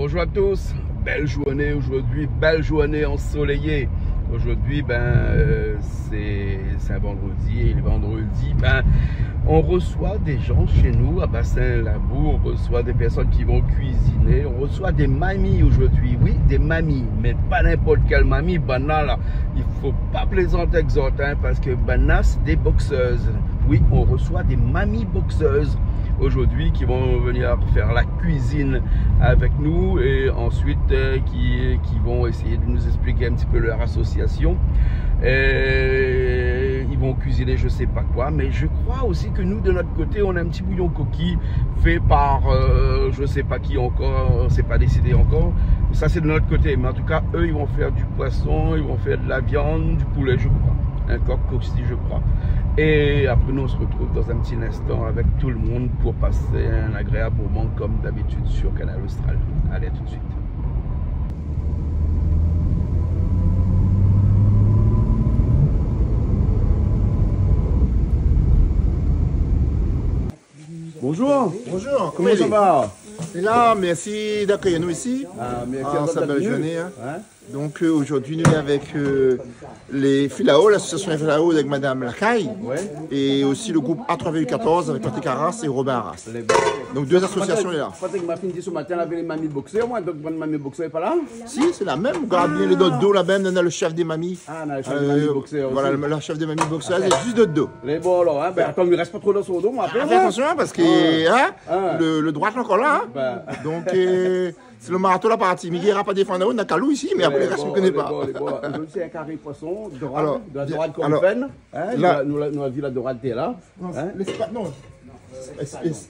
Bonjour à tous, belle journée aujourd'hui, belle journée ensoleillée. Aujourd'hui, c'est un vendredi et le vendredi, on reçoit des gens chez nous à Bassin-Labour, on reçoit des personnes qui vont cuisiner, on reçoit des mamies aujourd'hui, oui, des mamies, mais pas n'importe quelle mamie, là, il faut pas plaisanter avec autres, parce que c'est des boxeuses. Oui, on reçoit des mamies boxeuses aujourd'hui qui vont venir faire la cuisine avec nous et ensuite qui vont essayer de nous expliquer un petit peu leur association. Et ils vont cuisiner je sais pas quoi, mais je crois aussi que nous de notre côté on a un petit bouillon coquille fait par je sais pas qui encore, c'est pas décidé encore, ça c'est de notre côté, mais en tout cas eux ils vont faire du poisson, ils vont faire de la viande, du poulet je crois, un coq aussi je crois. Et après nous on se retrouve dans un petit instant avec tout le monde pour passer un agréable moment comme d'habitude sur Canal Austral. Allez, à tout de suite. Bonjour. Bonjour. Comment ça va? Et là, merci d'accueillir nous ici. Merci à cette belle journée. Donc aujourd'hui, nous sommes avec les Filao, l'association des Filao avec Madame Lacaille, et aussi le groupe A3VU14 avec Patrick Arras et Robin Arras. Donc deux associations là. Patrick m'a fini ce matin avec les mamies boxeurs, moi, donc bonne mamie boxeur n'est pas là? Si, c'est la même. Regardez bien le dos là-bas, on a le chef des mamies. Ah, on a le chef des mamies boxeurs. Voilà, le chef des mamies boxeurs, c'est juste de dos. Les bons alors, attends, il ne reste pas trop dans son dos, moi après. Fais attention parce que le droit est encore là. Donc c'est le marathon la partie. Mais il n'y aura pas de défendre, on a Calou ici, mais après, on ne connaît pas. Aujourd'hui, c'est un carré poisson, dorade, de la dorade coryphène. Nous avons vu la dorade, t'es là. Non,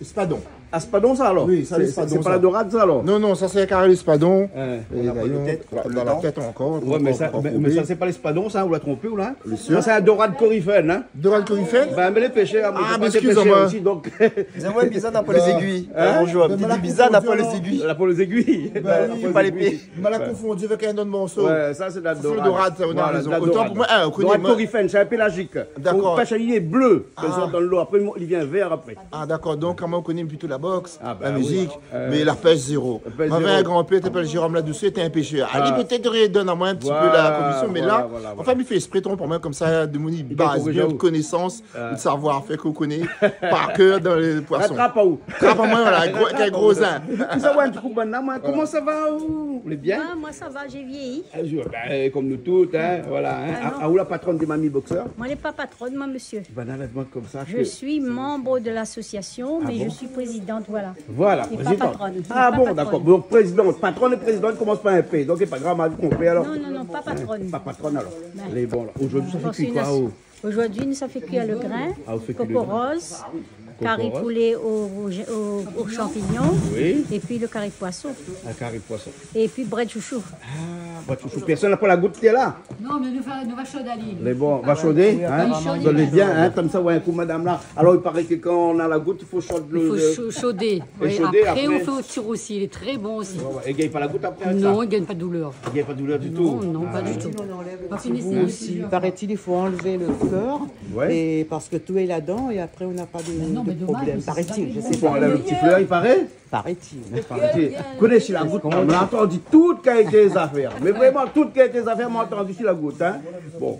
espadon. Ah, espadon ça alors? Oui, ça l'espadon. C'est pas la dorade ça alors? Non, ça c'est un carré l'espadon. Dans la tête encore. Ouais, mais ça c'est pas l'espadon ça, vous la trompez ou là? Ça c'est un dorade coryphène. Dorade coryphène? Mais les pêcheurs, mais excusez-moi. Donc. Ouais, bizarre n'a pas les aiguilles. Bonjour, petit bizarre n'a pas les aiguilles. Elle a pas les aiguilles. Il pas l'épée. Il m'a confondu avec un autre morceau. Ouais, ça c'est de la dorade. C'est dorade, ça, on a raison. Autant pour moi, dorade coryphène, c'est un pélagique. D'accord. On pêche à l'île bleu, dans l'eau, après il vient vert après. Ah d'accord, donc comment on connaît plutôt la boxe, la musique, mais la pêche zéro. J'avais un grand-père qui s'appelle Jérôme Ladouceur, était un pêcheur. Allez, peut-être redonne à moi un petit peu la commission, mais là, enfin, il fait esprit pour moi comme ça, de mon base, bien de connaissance, de savoir-faire qu'on connaît par cœur dans les poissons. Attrape à où? Attrape à moi, voilà, avec un gros zin. Comment ça va? Vous voulez bien? Moi ça va, j'ai vieilli. Comme nous toutes, voilà. À où la patronne des mamies boxeurs? Moi, je n'ai pas patronne, moi, monsieur. Comme ça. Je suis membre de l'association, mais je suis présidente, voilà. Voilà, Et pas présidente. patronne. Ah Pas bon, patronne. d'accord. Donc, présidente, patronne et présidente commence par un P. Donc, c'est pas grave, on fait alors. Non, pas patronne. Pas patronne alors. Ben. Les bons là. Aujourd'hui, ça fait quoi? Aujourd'hui, ça fait cuire le grain, vous faites cuire le coco grain. rose, carré poulet aux champignons, Oui. et puis le carré poisson, Un carré de poisson. et puis bret chouchou. Personne n'a pas la goutte qui est là. Non, mais nous va chauder à l'île. Les bons, va chauder. Donnez bien, comme ça, ouais, un coup, madame là. Alors, il paraît que quand on a la goutte, il faut chauder Il faut chauder. Et Oui, chauder, après, après. on fait au tir aussi. Il est très bon aussi. Et il ne gagne pas la goutte après avec Non, ça? il ne gagne pas de douleur. Il ne gagne pas de douleur du tout? Non, pas du tout. On finissez aussi. Paraît-il, il faut enlever le cœur, Ouais. et parce que tout est là-dedans, et après on n'a pas de problème. Paraît-il, je sais On pas. enlève le petit fleur, il paraît? Paraît-il. Connaissez la goutte, on a entendu toutes qualité des affaires. Mais vraiment, toutes qualité des affaires, on a entendu sur la goutte. Bon,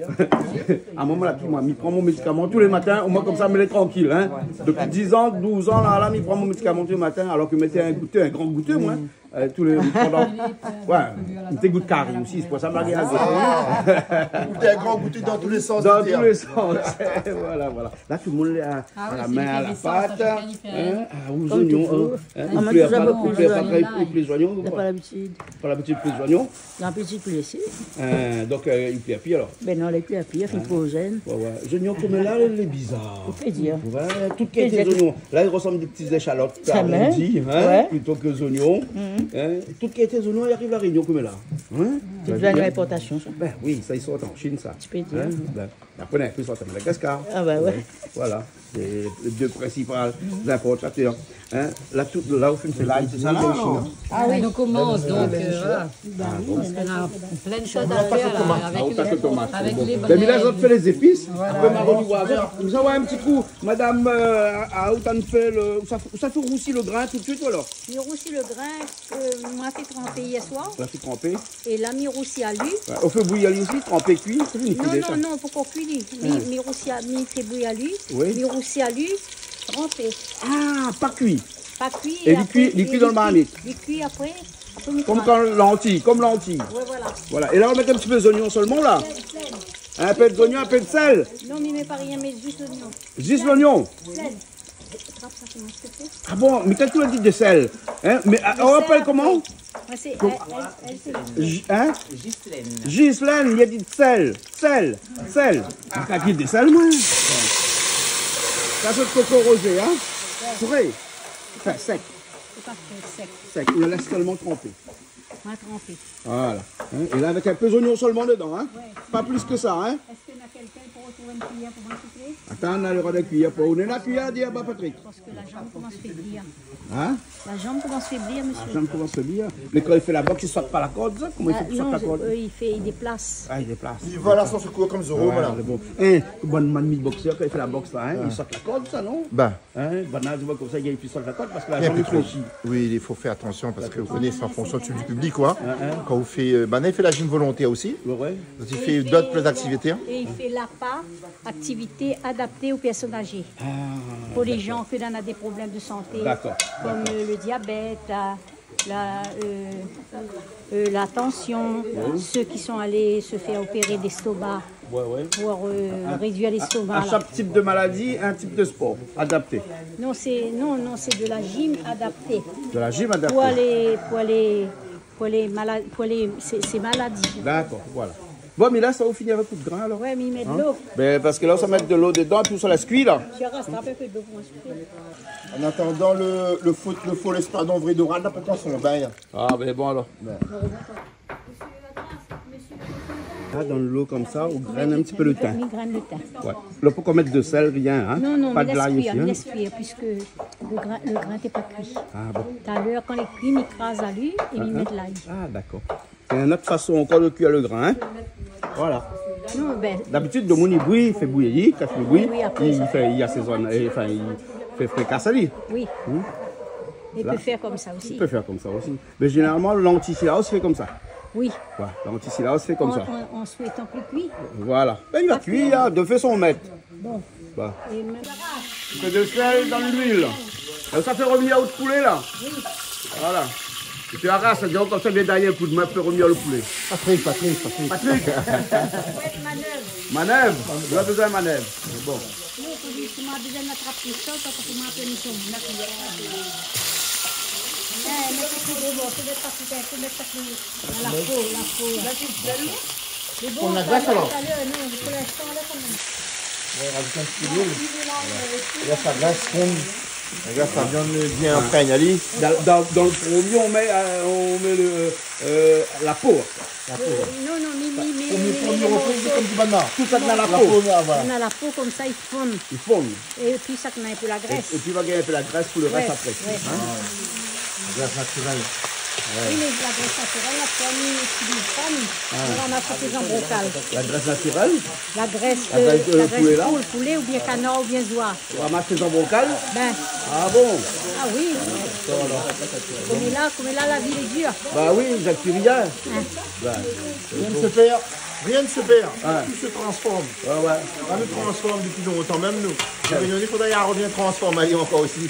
à un moment là, moi, je prends mon médicament tous les matins, au moins comme ça, je me laisse tranquille. Depuis 10 ans, 12 ans, là, je prends mon médicament tous les matins, alors que je mettais un grand goûteux, moi. Tous les pendant. Ouais, une petite goutte carré aussi, c'est pour ça que je T'as un grand goûter dans tous les sens. dans tous les sens. Voilà. Là, tout le monde a la main à la pâte, aux oignons. moi, toujours beaucoup Vous de les oignons ou J'ai pas pas? l'habitude. Pas l'habitude de les oignons. J'ai un petit poulet ici. Donc, il plaît à pire alors. Ben non, les plus à pire, il faut gêne. Les oignons comme là, les bizarres. Au plaisir. Ouais, toutes qualités des oignons. Là, ils ressemblent à des petites échalotes Ça arrondies, ouais. plutôt que les oignons. Toutes qualités des oignons, ils arrivent à Réunion comme là. C'est déjà une importation, ça. Oui, ça, ils sortent en Chine, ça. Tu peux dire. Après, ils sortent à Madagascar. Ah bah ouais. Voilà. C'est les deux principales importateurs. Hein? Là, où c'est l'ail, c'est ça là, non? Ah oui, on commence donc. Voilà. Parce qu'on a plein de choses à faire là, avec les mais là, je fais les épices. Vous avez un petit coup, madame, à où fait ça fait roussi le grain tout de suite alors? Il roussit le grain, moi fait tremper hier soir. Là, fait tremper. Et là, mi roussi à lui. On fait bouillir lui aussi, tremper, cuit. Non, pour qu'on cuit. Mi roussi à lui, fait bouillir à lui. Mi roussi à lui, tremper. Ah, pas cuit. Pas cuit. Et il cuit dans le marmite. Il cuit après. Comme lentilles. Ouais, voilà. Voilà. Et là, on met un petit peu d'oignon seulement là. Un peu d'oignon, un peu de sel. Non, mais il ne met pas rien, mais juste l'oignon. Juste l'oignon. Sel. Ah bon, mais qu'est-ce que tu as dit de sel? Hein? Mais on rappelle comment? C'est Hein? Ghislaine, il a dit de sel. Sel. Ah, t'as dit de sel, moi? Ça, c'est de coco rosé, hein? Frais. Enfin, sec. C'est pas sec. Sec. On le laisse seulement tremper. On va tremper. Voilà. Hein? Et là, avec un peu d'oignon seulement dedans, hein? Ouais. Pas plus que ça, hein? Est-ce qu'il y en a quelqu'un pour retrouver une cuillère pour m'en souffler? Attends, on a le droit de cuillère. Pour où est la cuillère, dit Abba Patrick? Parce que la jambe commence à faiblir. Hein? La jambe commence à faiblir, monsieur. La jambe commence à faiblir. Mais quand il fait la boxe, il ne saute pas la corde, ça? Comment il fait qu'il saute la corde? Il déplace. Ah, il déplace. Il va là sans secours comme Zoro, voilà. Bon. Hein, bonne mamie boxeur, quand il fait la boxe là, hein, il saute la corde, ça, non? Ben. Hein, banal, tu vois, comme ça, il saute la corde parce que la jambe est fléchie. Oui, il faut faire attention parce que vous connaissez, c'est en fonction du public, quoi. Quand vous faites. Il fait la gym volontaire aussi. Ouais. Il fait d'autres activités. Et il fait l'APA, activité adaptée aux personnes âgées. Pour les gens qui ont des problèmes de santé, comme le diabète, la tension, ceux qui sont allés se faire opérer d'estomac pour réduire l'estomac. À chaque type de maladie, un type de sport adapté. Non, c'est de la gym adaptée. De la gym adaptée. Pour ces maladies. D'accord, voilà. Bon, mais là, ça va finir avec tout de grain alors? Oui, mais ils mettent de l'eau. Ben, parce que là, ça met de l'eau dedans, puis ça laisse cuire là. Tu restes un peu d'eau pour insuffler. En attendant, le faux l'espadon vrai d'oral, là, pourtant, son bain. Ah, ben bon alors. Là, dans l'eau comme ça, on graine un petit peu le thym. On graine le thym. Ouais. Là, pourquoi mettre de sel, rien, hein? Non, pas de l'ail aussi, hein? laisse cuire, puisque le grain n'est pas cuit. Ah bon. Tout à l'heure, quand il est cuit, il écrase à lui et il met de l'ail. Ah, d'accord. C'est une autre façon encore de cuire le grain, hein? Voilà. D'habitude, le monde il bouille, il fait bouillir, il cache le bouilli, il assaisonne, enfin, il fait fricasse à lui. Oui. Il peut faire comme ça aussi. Il peut faire comme ça aussi. Mais généralement, l'antisilao se fait comme ça. Oui. Voilà, l'antisilao se fait comme ça. En souhaitant plus cuit. Voilà. Ben, il va cuire, de fait son maître. Bon. Bah. Et même... Tu fais de sel dans l'huile. Ça fait revenir au poulet là. Oui. Voilà. Et puis arrête, ça dit comme ça vient d'ailleurs un coup de main pour revenir le poulet. Patrick. Manœuvre. Tu as besoin de manœuvre. Bon. Oui, tu m'as besoin de m'attraper ça, parce que tu m'as appelé son black. On la glace alors? Pour l'instant, là, quand même. On va rajouter un petit peu d'huile. Là, ça glace fond. Regarde, ça vient bien imprègne, Ali. Dans le premier, on met la peau. Non, Premier repos, c'est comme du banana. Tout ça dans la peau. On a la peau comme ça, il fonde. Il fonde. Et puis ça met un peu la graisse. Et puis il va gagner un peu la graisse pour le reste après. La glace naturelle. Oui, mais la graisse naturelle, la famille n'utilise pas, on ramasse sur les embrocages. La graisse naturelle? La graisse poulet, là? poulet ou bien canard ou bien zoie. Tu ramasses les embrocages? Ah bon? Ah oui. Comme là, la vie est dure. Bah oui, j'active rien. Rien ne se perd. Rien ne se perd. Tout se transforme. Rien ne transforme depuis longtemps, même nous. Il faudrait y avoir bien transformer encore aussi.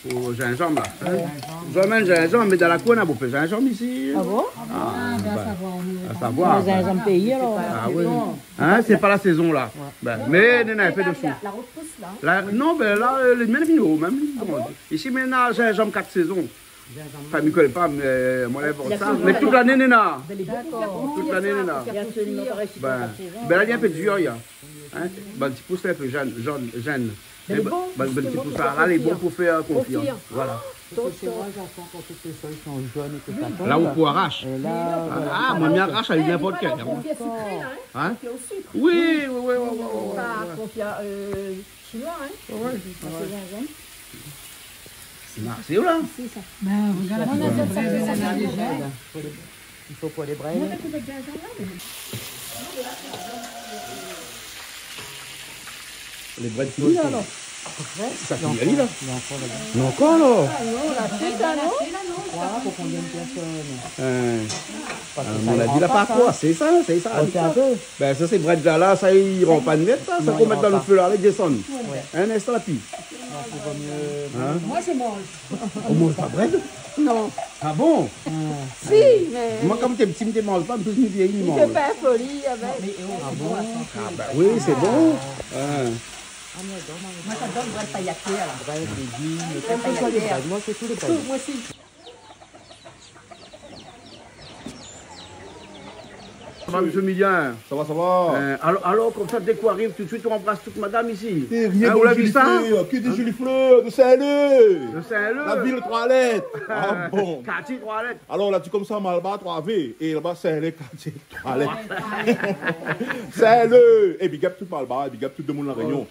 Pour gingembre là. Je mets le gingembre, mais dans la cour on a beaucoup de gingembre ici. Ah bon? À savoir. Gingembre payé alors. Ah oui. Hein, c'est pas la saison là. Mais il y en a un peu de sous. La route pousse là. Non, ben là, les mêmes vignobles, même. Ici maintenant, gingembre 4 saisons. Enfin, je ne connais pas, mais moi, mais toute l'année, il y en a. Toute l'année, il y en a. Ben là, il y a un peu de vieux, il y a. Un petit pouce un peu jeune. Ben, petit pouce là, il est bon pour faire confiance. Voilà. Chez moi, j'attends quand toutes les feuilles sont jaunes et que ça tombe. Là où on arrache. Et là, Ah, moi, je arrache avec n'importe quel. Hein? Oui. Pas confia chinois, hein? C'est marqué là. C'est ça. Ben, regarde, On a fait ça. il faut pour les brailles. Les vrais de là, alors. Ça finit là. Non, encore là. Voilà, pour combien de personnes? On a dit là par quoi? C'est ça. C'est un peu. Ben ça c'est vrai là, ça ils rend pas net, ça qu'on met dans le feu là, les descendent. Un instant là puis. Moi, je mange. On mange pas bread? Non. Ah bon? Si, mais. Moi comme t'es petit, tu ne manges pas, plus ni vieilli, ni mange. Je fais folie avec. Ah bon? Ah ben oui, c'est bon. Moi, j'adore le bread paillaté, alors. Brailles, légumes, moi c'est tous les brailles. Moi aussi. Ça va, monsieur Millien? Ça va. Alors, comme ça, dès qu'on arrive, tout de suite, on embrasse toute madame ici. Rien vous l'avez vu ça? Qui de Julie Fleur, de Saint-Leu. De Saint-Leu. La ville 3 lettres. Ah bon. Quartier 3 lettres. Alors là, tu comme ça, Malba 3V. Et là-bas, Saint-Leu, quartier 3 lettres. Saint-Leu. Et big up tout Malba, big up tout le monde dans la Réunion.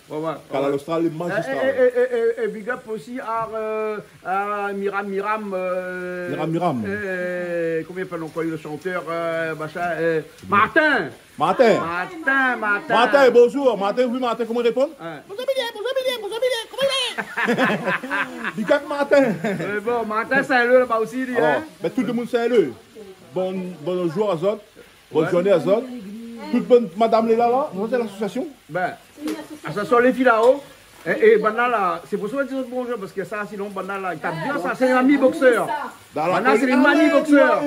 Car à l'Australie, les magistrats. Et big up aussi à Miram. Miram. Combien il s'appelle le chanteur machin, Martin, bonjour. Martin, oui, Martin, comment répondre? Bonjour, comment il est? Big up, Martin. Bon, Martin Saint-Leu là-bas aussi, il alors, ben, tout le monde Saint-Leu. Bon jour à Zot. Bonne journée à Zot. Toute bonne madame là, c'est l'association? Ben, l'association Les Filles là-haut. Et Bana là, c'est pour ça que je dis bonjour, parce que ça, sinon Bana là, il tape bien ça, c'est les mamies boxeurs. Bana, c'est les mamies boxeurs.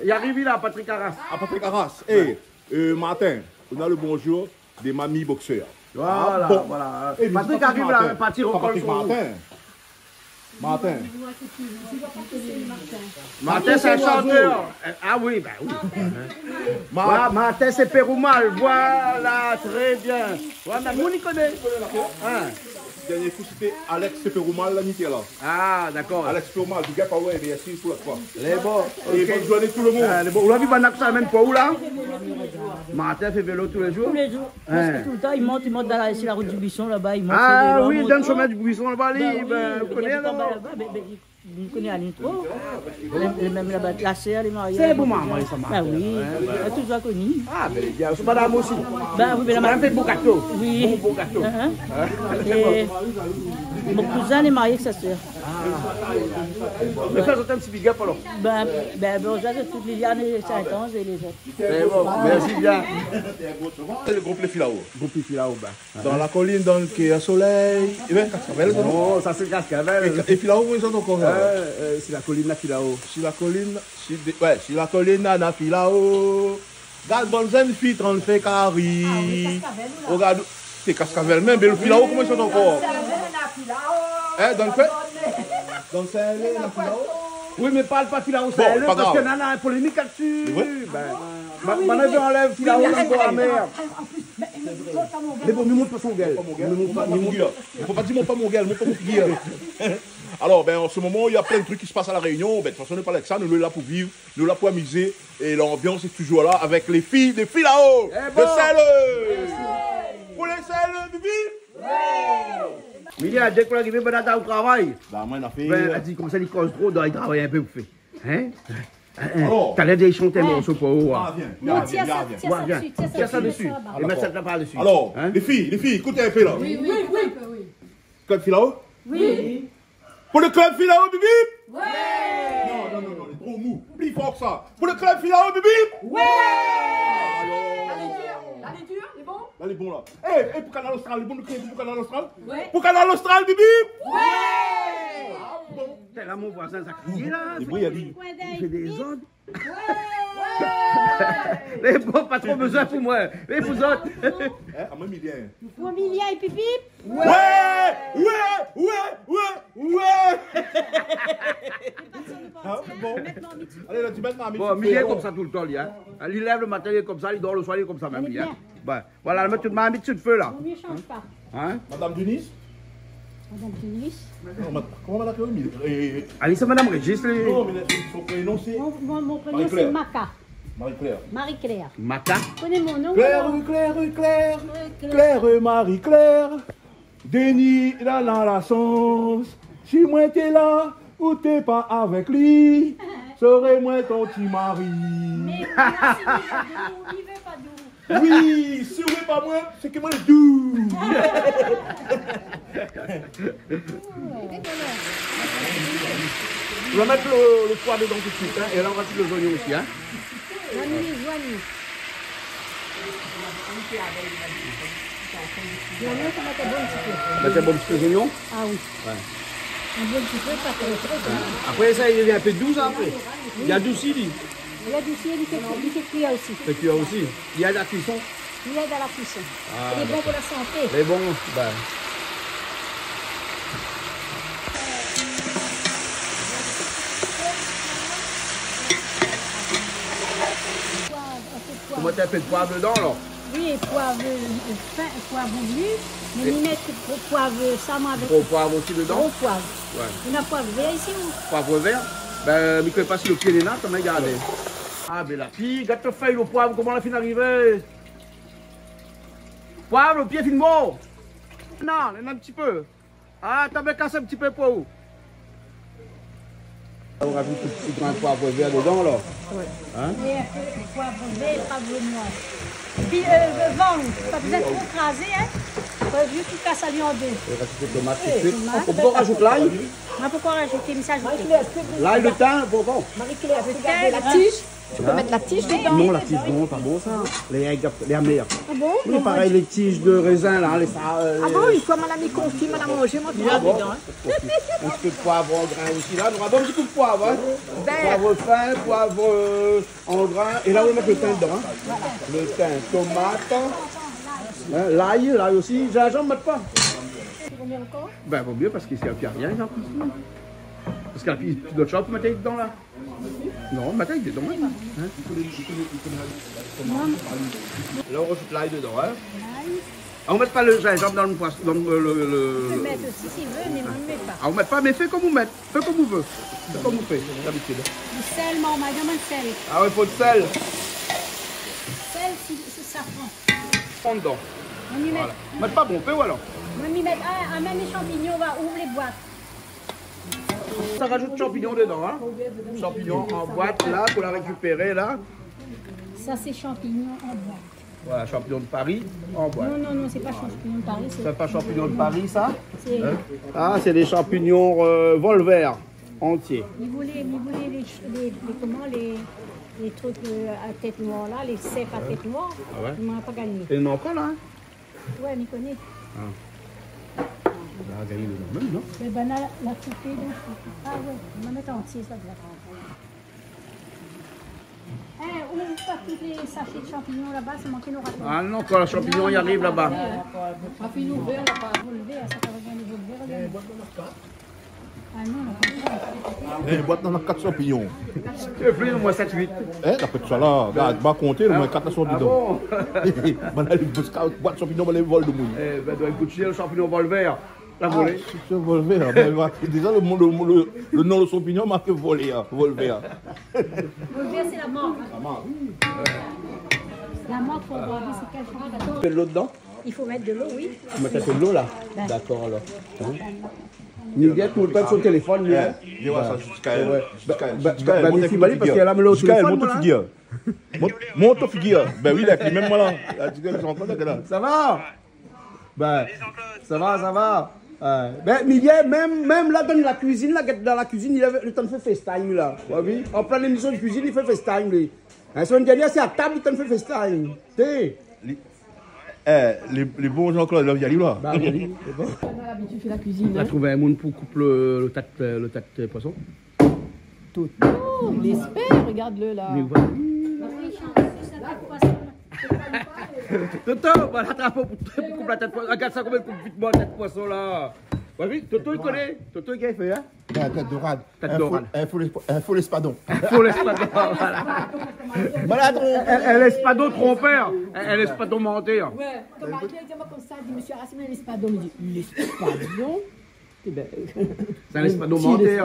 Il arrive là, Patrick Arras. À Patrick Arras. Et Martin, on a le bonjour des mamies boxeurs. Voilà, bon. voilà. Patrick arrive là, partir au col. Martin, c'est un chanteur. Ah oui, ben oui. Martin, c'est Péroumal. Voilà, très bien. Voilà, on y connaît. Dernier coup, c'était Alex Péroumal, l'amitié là. Ah, d'accord. Alex Péroumal, du gars, pas ouais, bien sûr, pour la fois. Les bons. Et bonne journée tout le monde. Vous l'avez vu, ça même pas où là? Martin fait vélo tous les jours? Tous les jours. Parce que tout le temps, il monte sur la route du Buisson là-bas. Ah oui, dans le chemin du Buisson là-bas, vous connaissez là? Vous connaissez à l'intro. Même là-bas, la serre, les mariés. C'est bon, maman, ça marche. Ah oui, tout ça connu. Ah, mais il y a aussi madame aussi. Ben oui, mais la madame fait beau gâteau. Oui. Beau gâteau. Et mon cousin est marié avec sa sœur. Mais ça, c'est un petit big up alors. Bon, ça, c'est toutes les années 50 et les autres. C'est bon, merci bien. C'est le groupe Les Filao. Groupe Les Filao, dans la colline, donc, il y a soleil. Et bien, Cascavel, non, ça c'est Cascavel. Et Filao, où ils sont encore? C'est la colline à Filao. Sur la colline à Filao. Regarde, bonne jeune fille, 30 fait carré. Regarde, c'est Cascavel même, mais le Filao, comment ils sont encore? Dans le fait? Donc c'est la Filao? Oui, mais parle pas Filao, c'est le parce que Nana a une polémique là-dessus. Maintenant, j'enlève Filao dans la mer. Mais bon, ne montre pas son gueule. Il ne faut pas dire pas mon gueule, mais pas mon gueule. Alors, en ce moment, il y a plein de trucs qui se passent à La Réunion. De toute façon, on n'est pas avec ça, nous sommes là pour vivre, nous sommes là pour amuser. Et l'ambiance est toujours là avec les filles de Filao. De Saint-Leu. Pour les Saint-Leu, Bibi. Milia, dès qu'on est arrivé au travail, elle a dit comme ça, il cause trop, il travaille un peu pour faire. Hein? T'as l'air de chanter un morceau pour eux. Non, tiens ça dessus. Et mettre ça par dessus. Alors, les filles, écoutez un peu là. Oui. Club Filao? Oui. Pour le club Filao, Bibi? Ouais. Non, trop mou. Plus fort que ça. Pour le club Filao, Bibi? Ouais. Là, les durs, il est bon? Là, il est bon là. Eh, pour Canal Austral, il est bon de créer pour Canal Austral? Ouais. Pour Canal Austral, Bibi? Ouais. Bon. C'est là mon voisin, ça crie là. Il fait des ondes. Mais bon, pas trop besoin pour moi. Mais vous autres. À moi, Milia. Pour Milia et Pipi? Ouais. Bon. Allez, là, tu mets ma Bon, Milia est comme ça tout le temps, hein. Il lève le matin, il est comme ça, il dort le soir, il est comme ça même. Voilà, elle met toute ma amie sur le feu là. Ne change pas. Hein? Madame Denise? Madame Tunis. Comment on l'appelle? Allez, c'est Madame Régis. Non, mais son prénom c'est. Mon prénom c'est Maca. Marie-Claire. Marie-Claire. Maca. Connais mon nom? Claire, Marie-Claire. Denis dans la sauce. Si moi t'es là ou t'es pas avec lui, serai moi ton petit mari. Mais il veut pas d'où. Oui, si vous pas moi, c'est que moi le doux. On va mettre le poids dedans tout de suite, hein, et là on va mettre les oignons aussi. Hein. La nuit, joignée. L'oignon, ça mettait bon petit peu. Mettez un bon petit peu d'oignon. Ah oui. Ouais. Un bon petit peu, pas trop trop. Après ça, il devient un peu doux après. Il y a adouci, lui. Il y a du ciel, il fait cuire aussi. Et puis aussi, il y a de la cuisson. Il aide à la cuisson. Ah, il est bon pour la santé. Mais bon, ben. On va mettre un peu de poivre dedans alors. Oui, poivre fin, poivre nu, mais ils mettent poivre samo avec. Gros poivre aussi dedans. Gros poivre. Ouais. On a poivre vert ici ou? Poivre vert. Ben, il ne passe le pied des nattes, on a gardé. Ah, ben la fille, gâte feuille le poivre, comment la fin d'arriver? Poivre, le pied fin bon. Non, il y en a un petit peu. Ah, t'as bien cassé un petit peu pour où? On rajoute un petit grain de poivre vert dedans, là. Oui. Hein? Et un peu de poivre vert, poivre noir. Puis, ventre, pas besoin de trop écraser, hein? Faut juste tout casser en deux. Et rajouter des tomates tout de suite. On peut rajouter l'ail? Moi, pourquoi rajouter? Mais ça, L'ail, le thym, bon. Marie-Claire, tu peux garder la tige? Tu peux mettre la tige dedans? Non, la tige, non, pas bon ça. Les amers. Ah bon? Oui, pareil, les tiges de raisin, là. Ah bon, une fois, madame, il confie, madame, manger, moi, tu vas dedans. Un petit peu de poivre en grain aussi, là. On aura un petit coup de poivre, hein. Vert. Poivre fin, poivre en grain. Et là, on va mettre le thym dedans, hein. Le thym, tomate. Hein, l'ail aussi. J'en mets pas. combien encore? Ben, vaut mieux parce qu'il n'y a rien, genre. Parce qu'il y a d'autres choses pour mettre dedans, là. Non, mettre dedans, hein. Là, on rajoute l'ail dedans, hein. On ne met pas le gingembre dans le poisson, dans On peut mettre aussi s'il veut, mais on ne met pas. on ne met pas, mais fais comme vous mettez. Fais comme vous veut. Fais comme vous faites, d'habitude. Du sel, maman, madame, le sel. Ah oui, il faut de sel. Sel, c'est safran. Prends dedans. On y met. Voilà. Mettre pas bon peu ou alors? On y met. Ah, même les champignons, on va ouvrir les boîtes. Ça rajoute champignons dedans, hein. Champignons en boîte, là, pour la récupérer, là. Ça, c'est champignons en boîte. Voilà, champignons de Paris en boîte. Non, c'est pas champignons de Paris. C'est pas champignons de Paris, ça? C'est. Ah, c'est des champignons Volver entiers. Vous voulez les trucs à tête noire là, les cèpes à tête noire, Ah ouais? on n'en a pas gagné. Et non, encore là, hein? Ouais, on y connaît. On a gagné le même, non? Le banane, la coupée, donc. Ah ouais, on va mettre entier ça de la on ouvre pas tous les sachets de champignons là-bas, c'est manqué nos râteaux. Ah non, quand le champignon il arrive là-bas. On fait une ouvert là-bas. Relever, ça va bien les ouvrir. Ah non, on a pas. Eh, boîte dans 4 champignons. Tu veux plus, moi 7-8. Eh, d'après tout ça là, regarde, va compter, le moins 4 sont Ah dedans. bon? Boîte de champignons, les vols de mouille. Eh ben, doit écouter le champignon Volver. La volée. Si tu veux voler, déjà le nom de champignon marqué voler, Volver. Relever, c'est la menthe. La menthe, faut voir, c'est quel champignon. Tu mets de l'eau dedans? Il faut mettre de l'eau, oui. Tu mets un peu de l'eau là? D'accord alors. Miguel, tu me sur le téléphone, Miguel. Je vois ça, jusqu'à elle. Ben, mais c'est parce qu'elle a mis l'eau sur le téléphone, moi, là. Monte ton figure. Ben oui, même moi là. Ça va? Ben, ça va. Ben, Miguel, même là dans la cuisine, il avait le temps de faire FaceTime là. Oui, en plein émission de cuisine, il fait FaceTime lui. La semaine dernière, c'est à table, il t'a fait FaceTime. Les bons Jean-Claude, là, il y a là. Bah, oui, c'est bon. On a l'habitude de la cuisine. On a trouvé un monde pour couper le tas de poisson. Tout. Oh, il espère, regarde-le là. Mais voilà. Toto, on va l'attraper pour couper la tête de poisson. Regarde ça, combien il coupe vite moi la tête de poisson là. Bah oui, Toto il connaît. Toto il a fait, hein? Tête dorade. Tête dorade. Un faux espadon. Faut l'espadon, voilà. Maladron. Elle espadon trompeur. Elle espadon menteur. Ouais, comme Marie-Claire dit, moi comme ça, elle dit, monsieur Racine, l'espadon. Il dit, l'espadon? C'est un espadon monté.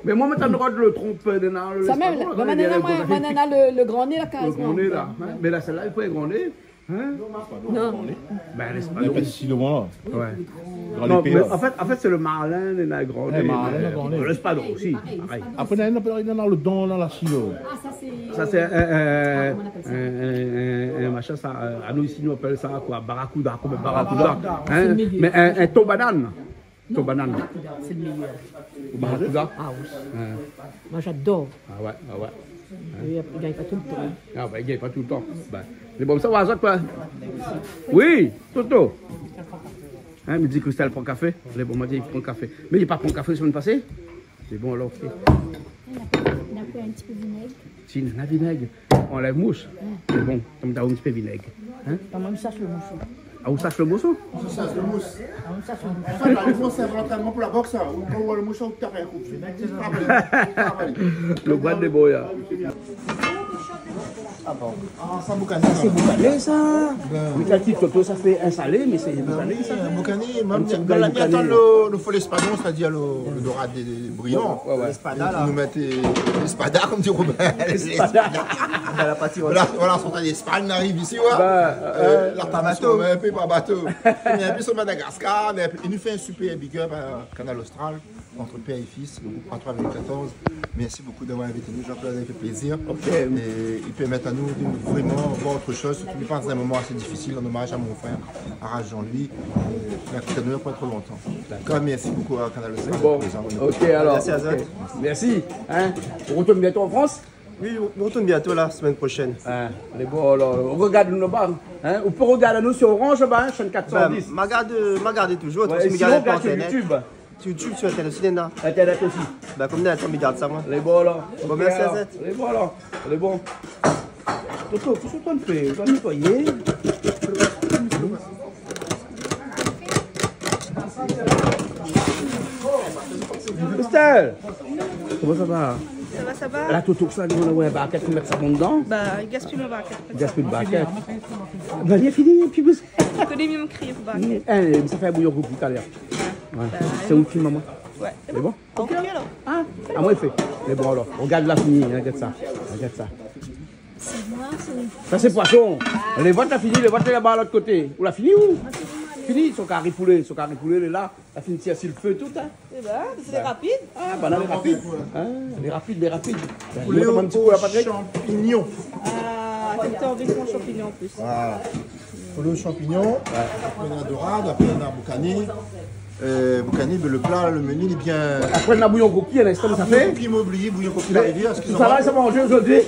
Mais moi, je me le trompe dans le. Ça même, on a le grand nez là, le grand nez là. Mais là, celle-là, il faut être grand nez. Hein? Non. Ben, il n'y a pas de si devant là. Ouais. Non, mais en fait, c'est le marlin et la grande. L'espadon aussi. Après, il y a dans le don, dans la silo. Ça, c'est un machin, ça. À nous ici, nous appelons ça quoi? Barracuda, comme barracuda. Hein? Mais un tobanane. Tobanane. C'est le meilleur. Barracuda? Ah oui. Moi, j'adore. Ah ouais, ah ouais. Il ne gagne pas tout le temps. Ah ben, il ne gagne pas tout le temps. Ben, c'est bon, ça va, ça quoi? Oui, Toto. Hein, me dit Christelle prend café. Les bon, m'a dit il prend café. Mais il n'a pas pris café la semaine passée? C'est bon alors, ok. Il a pris un petit peu de vinaigre. Si, il y a vinaigre. On enlève mouche. C'est bon, on met un petit peu de vinaigre. Hein? On sache le mousseau. Ah, vous sachez le mousseau? On sache le mousse. En fait, il faut savoir tellement pour la boxe. Quand on voit le mousseau, tu t'arrêtes. Le bois de boya. Ah bon. Ah, ça boucané. C'est boucané ça. Oui, quand tu toto, ça fait un salé, mais c'est boucané ça. Boucané, même dans la mienne, le fol espadon, c'est-à-dire le dorade des brillants. L'espada là. Nous mettons l'espada, comme dit Robin. L'espada. Dans la partie voilà, on a l'Espagne, on arrive ici, l'artamato, un peu par bateau. Et puis sur Madagascar, il nous fait un super big up à Canal Austral, entre père et fils, le groupe 33 2014. Merci beaucoup d'avoir invité nous, Jean-Claude, ça fait plaisir. Et il permet à nous de vraiment voir autre chose, surtout qu'il passe un moment assez difficile en hommage à mon frère, à Jean-Louis. Il a coûté de nous pas trop longtemps. D'accord, merci beaucoup à Canal Austral. Bon, ok alors. Merci Azat. Merci. Hein? On retourne bientôt en France? Oui, on retourne bientôt la semaine prochaine. Les bon, alors, on regarde nous là-bas. Hein? On peut regarder nous sur Orange, bah, chaîne 410. M'a gardé toujours. Ouais, sinon, regarde sur YouTube. Sur YouTube, sur Internet aussi, Nena. Internet aussi. Bah, comme Nena, on garde ça, moi. Les bons, alors. Bon, merci Azat. Les bons, alors. Les bons. Toto, qu'est-ce que tu fais? Tu vas nettoyer. Christelle, comment ça va? Ça va, ça va. La Toto, ça, on a un baquette, on met ça dedans. Bah, il gaspille mon baquette. Il gaspille le baquette. Bah, il est fini, puis vous. Je connais mieux me crier pour baquette. Ça fait un bouillon tout à l'heure. Ouais. C'est où le film, maman? Ouais. C'est bon? Ok alors. Ah, moi, il fait. Mais bon, alors, regarde la fini, regarde ça. Regarde ça. Ça, c'est poisson. Les boîtes, t'as fini, les boîtes, là-bas à l'autre côté. Vous l'avez fini où? Fini, son carré poulet, il est là. La fini, c'est le feu tout, hein. Eh ben, c'est rapide. Ah, bah là, les rapides. Les rapides. Poulet au champignon. Ah, t'as envie de mon champignon en plus. Voilà. Poulet aux champignons. Après, on a dorade, après, on a boucané. Boucané, le plat, le menu, il est bien. Après, on a bouillon coquille, à l'instant, ça fait. Puis immobilier, bouillon coquille, la rivière. Ça va, ça va manger aujourd'hui?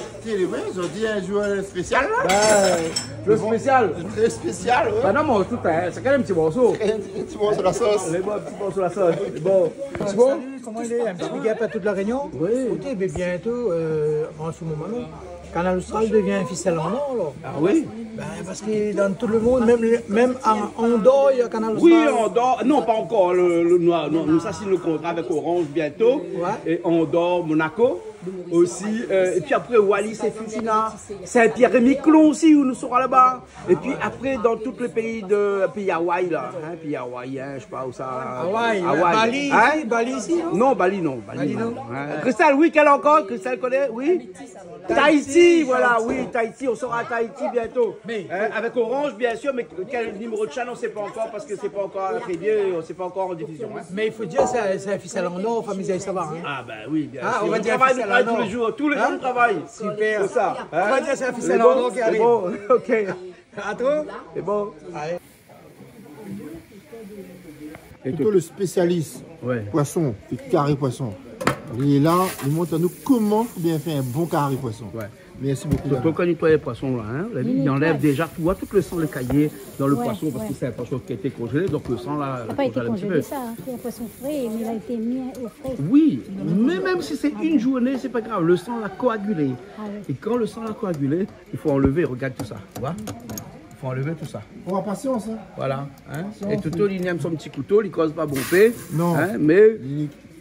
Aujourd'hui, un jour spécial, là. Le spécial. Très spécial, ouais. Bah non, mais tout, c'est quand même un petit morceau. Un petit morceau de la sauce. Les bons, un petit morceau de la sauce. Les bons. C'est bon? Salut, comment il est? Un petit big up à toute la Réunion? Oui. Écoutez, mais bientôt, en ce moment-là, Canal Austral devient un ficelle en or, là. Ah oui? Ben, parce que dans tout le monde, même en Andorre, il y a Canal Austral. Oui, Andorre, non, pas encore. Nous signons le contrat avec Orange bientôt. Ouais. Et Andorre, Monaco aussi. Et puis après, Wallis et Futuna, Saint-Pierre et Miquelon aussi, où nous serons là-bas. Et puis après, dans tous les pays de Hawaï, là. Hein, pays hawaïen, je sais pas où ça. Hawaï. Bali, hein? Ici, Bali ici, non? Non, Bali non. Bali non. Hein? Christelle, oui, quelle encore? Christelle connaît? Oui? Tahiti, voilà, oui, Tahiti, on sera à Tahiti bientôt. Mais, avec Orange, bien sûr, mais quel numéro de chaîne, on ne sait pas encore parce que c'est pas encore attribué, on ne sait pas encore en diffusion. Hein. Mais il faut dire, c'est un ficelle en or, famille ça va. Hein. Ah, ben oui, bien sûr. On va dire travaille tous les jours, tous les jours, on travaille. Super. C'est ça. On va dire, c'est un ficelle en or qui arrive. Bon, ok. À toi? C'est bon. Allez. Et plutôt le spécialiste poisson, le carré poisson. Il est là, il montre à nous comment bien faire un bon carré poisson. Ouais. Merci beaucoup. Donc, quand on nettoie les poissons, là, hein, il enlève déjà, tu vois, tout le sang, le cahier dans le poisson, parce que c'est un poisson qui a été congelé, donc le sang, là, il n'a pas été congelé, ça. C'est un poisson frais, mais il a été mis au frais. Oui, mais même si c'est une journée, c'est pas grave, le sang l'a coagulé. Ah, oui. Et quand le sang l'a coagulé, il faut enlever, regarde tout ça, tu vois. Il faut enlever tout ça. Pour la patience, hein. Voilà. Hein. Et Toto, il aime son petit couteau, il ne cause pas bomber, non. Hein, mais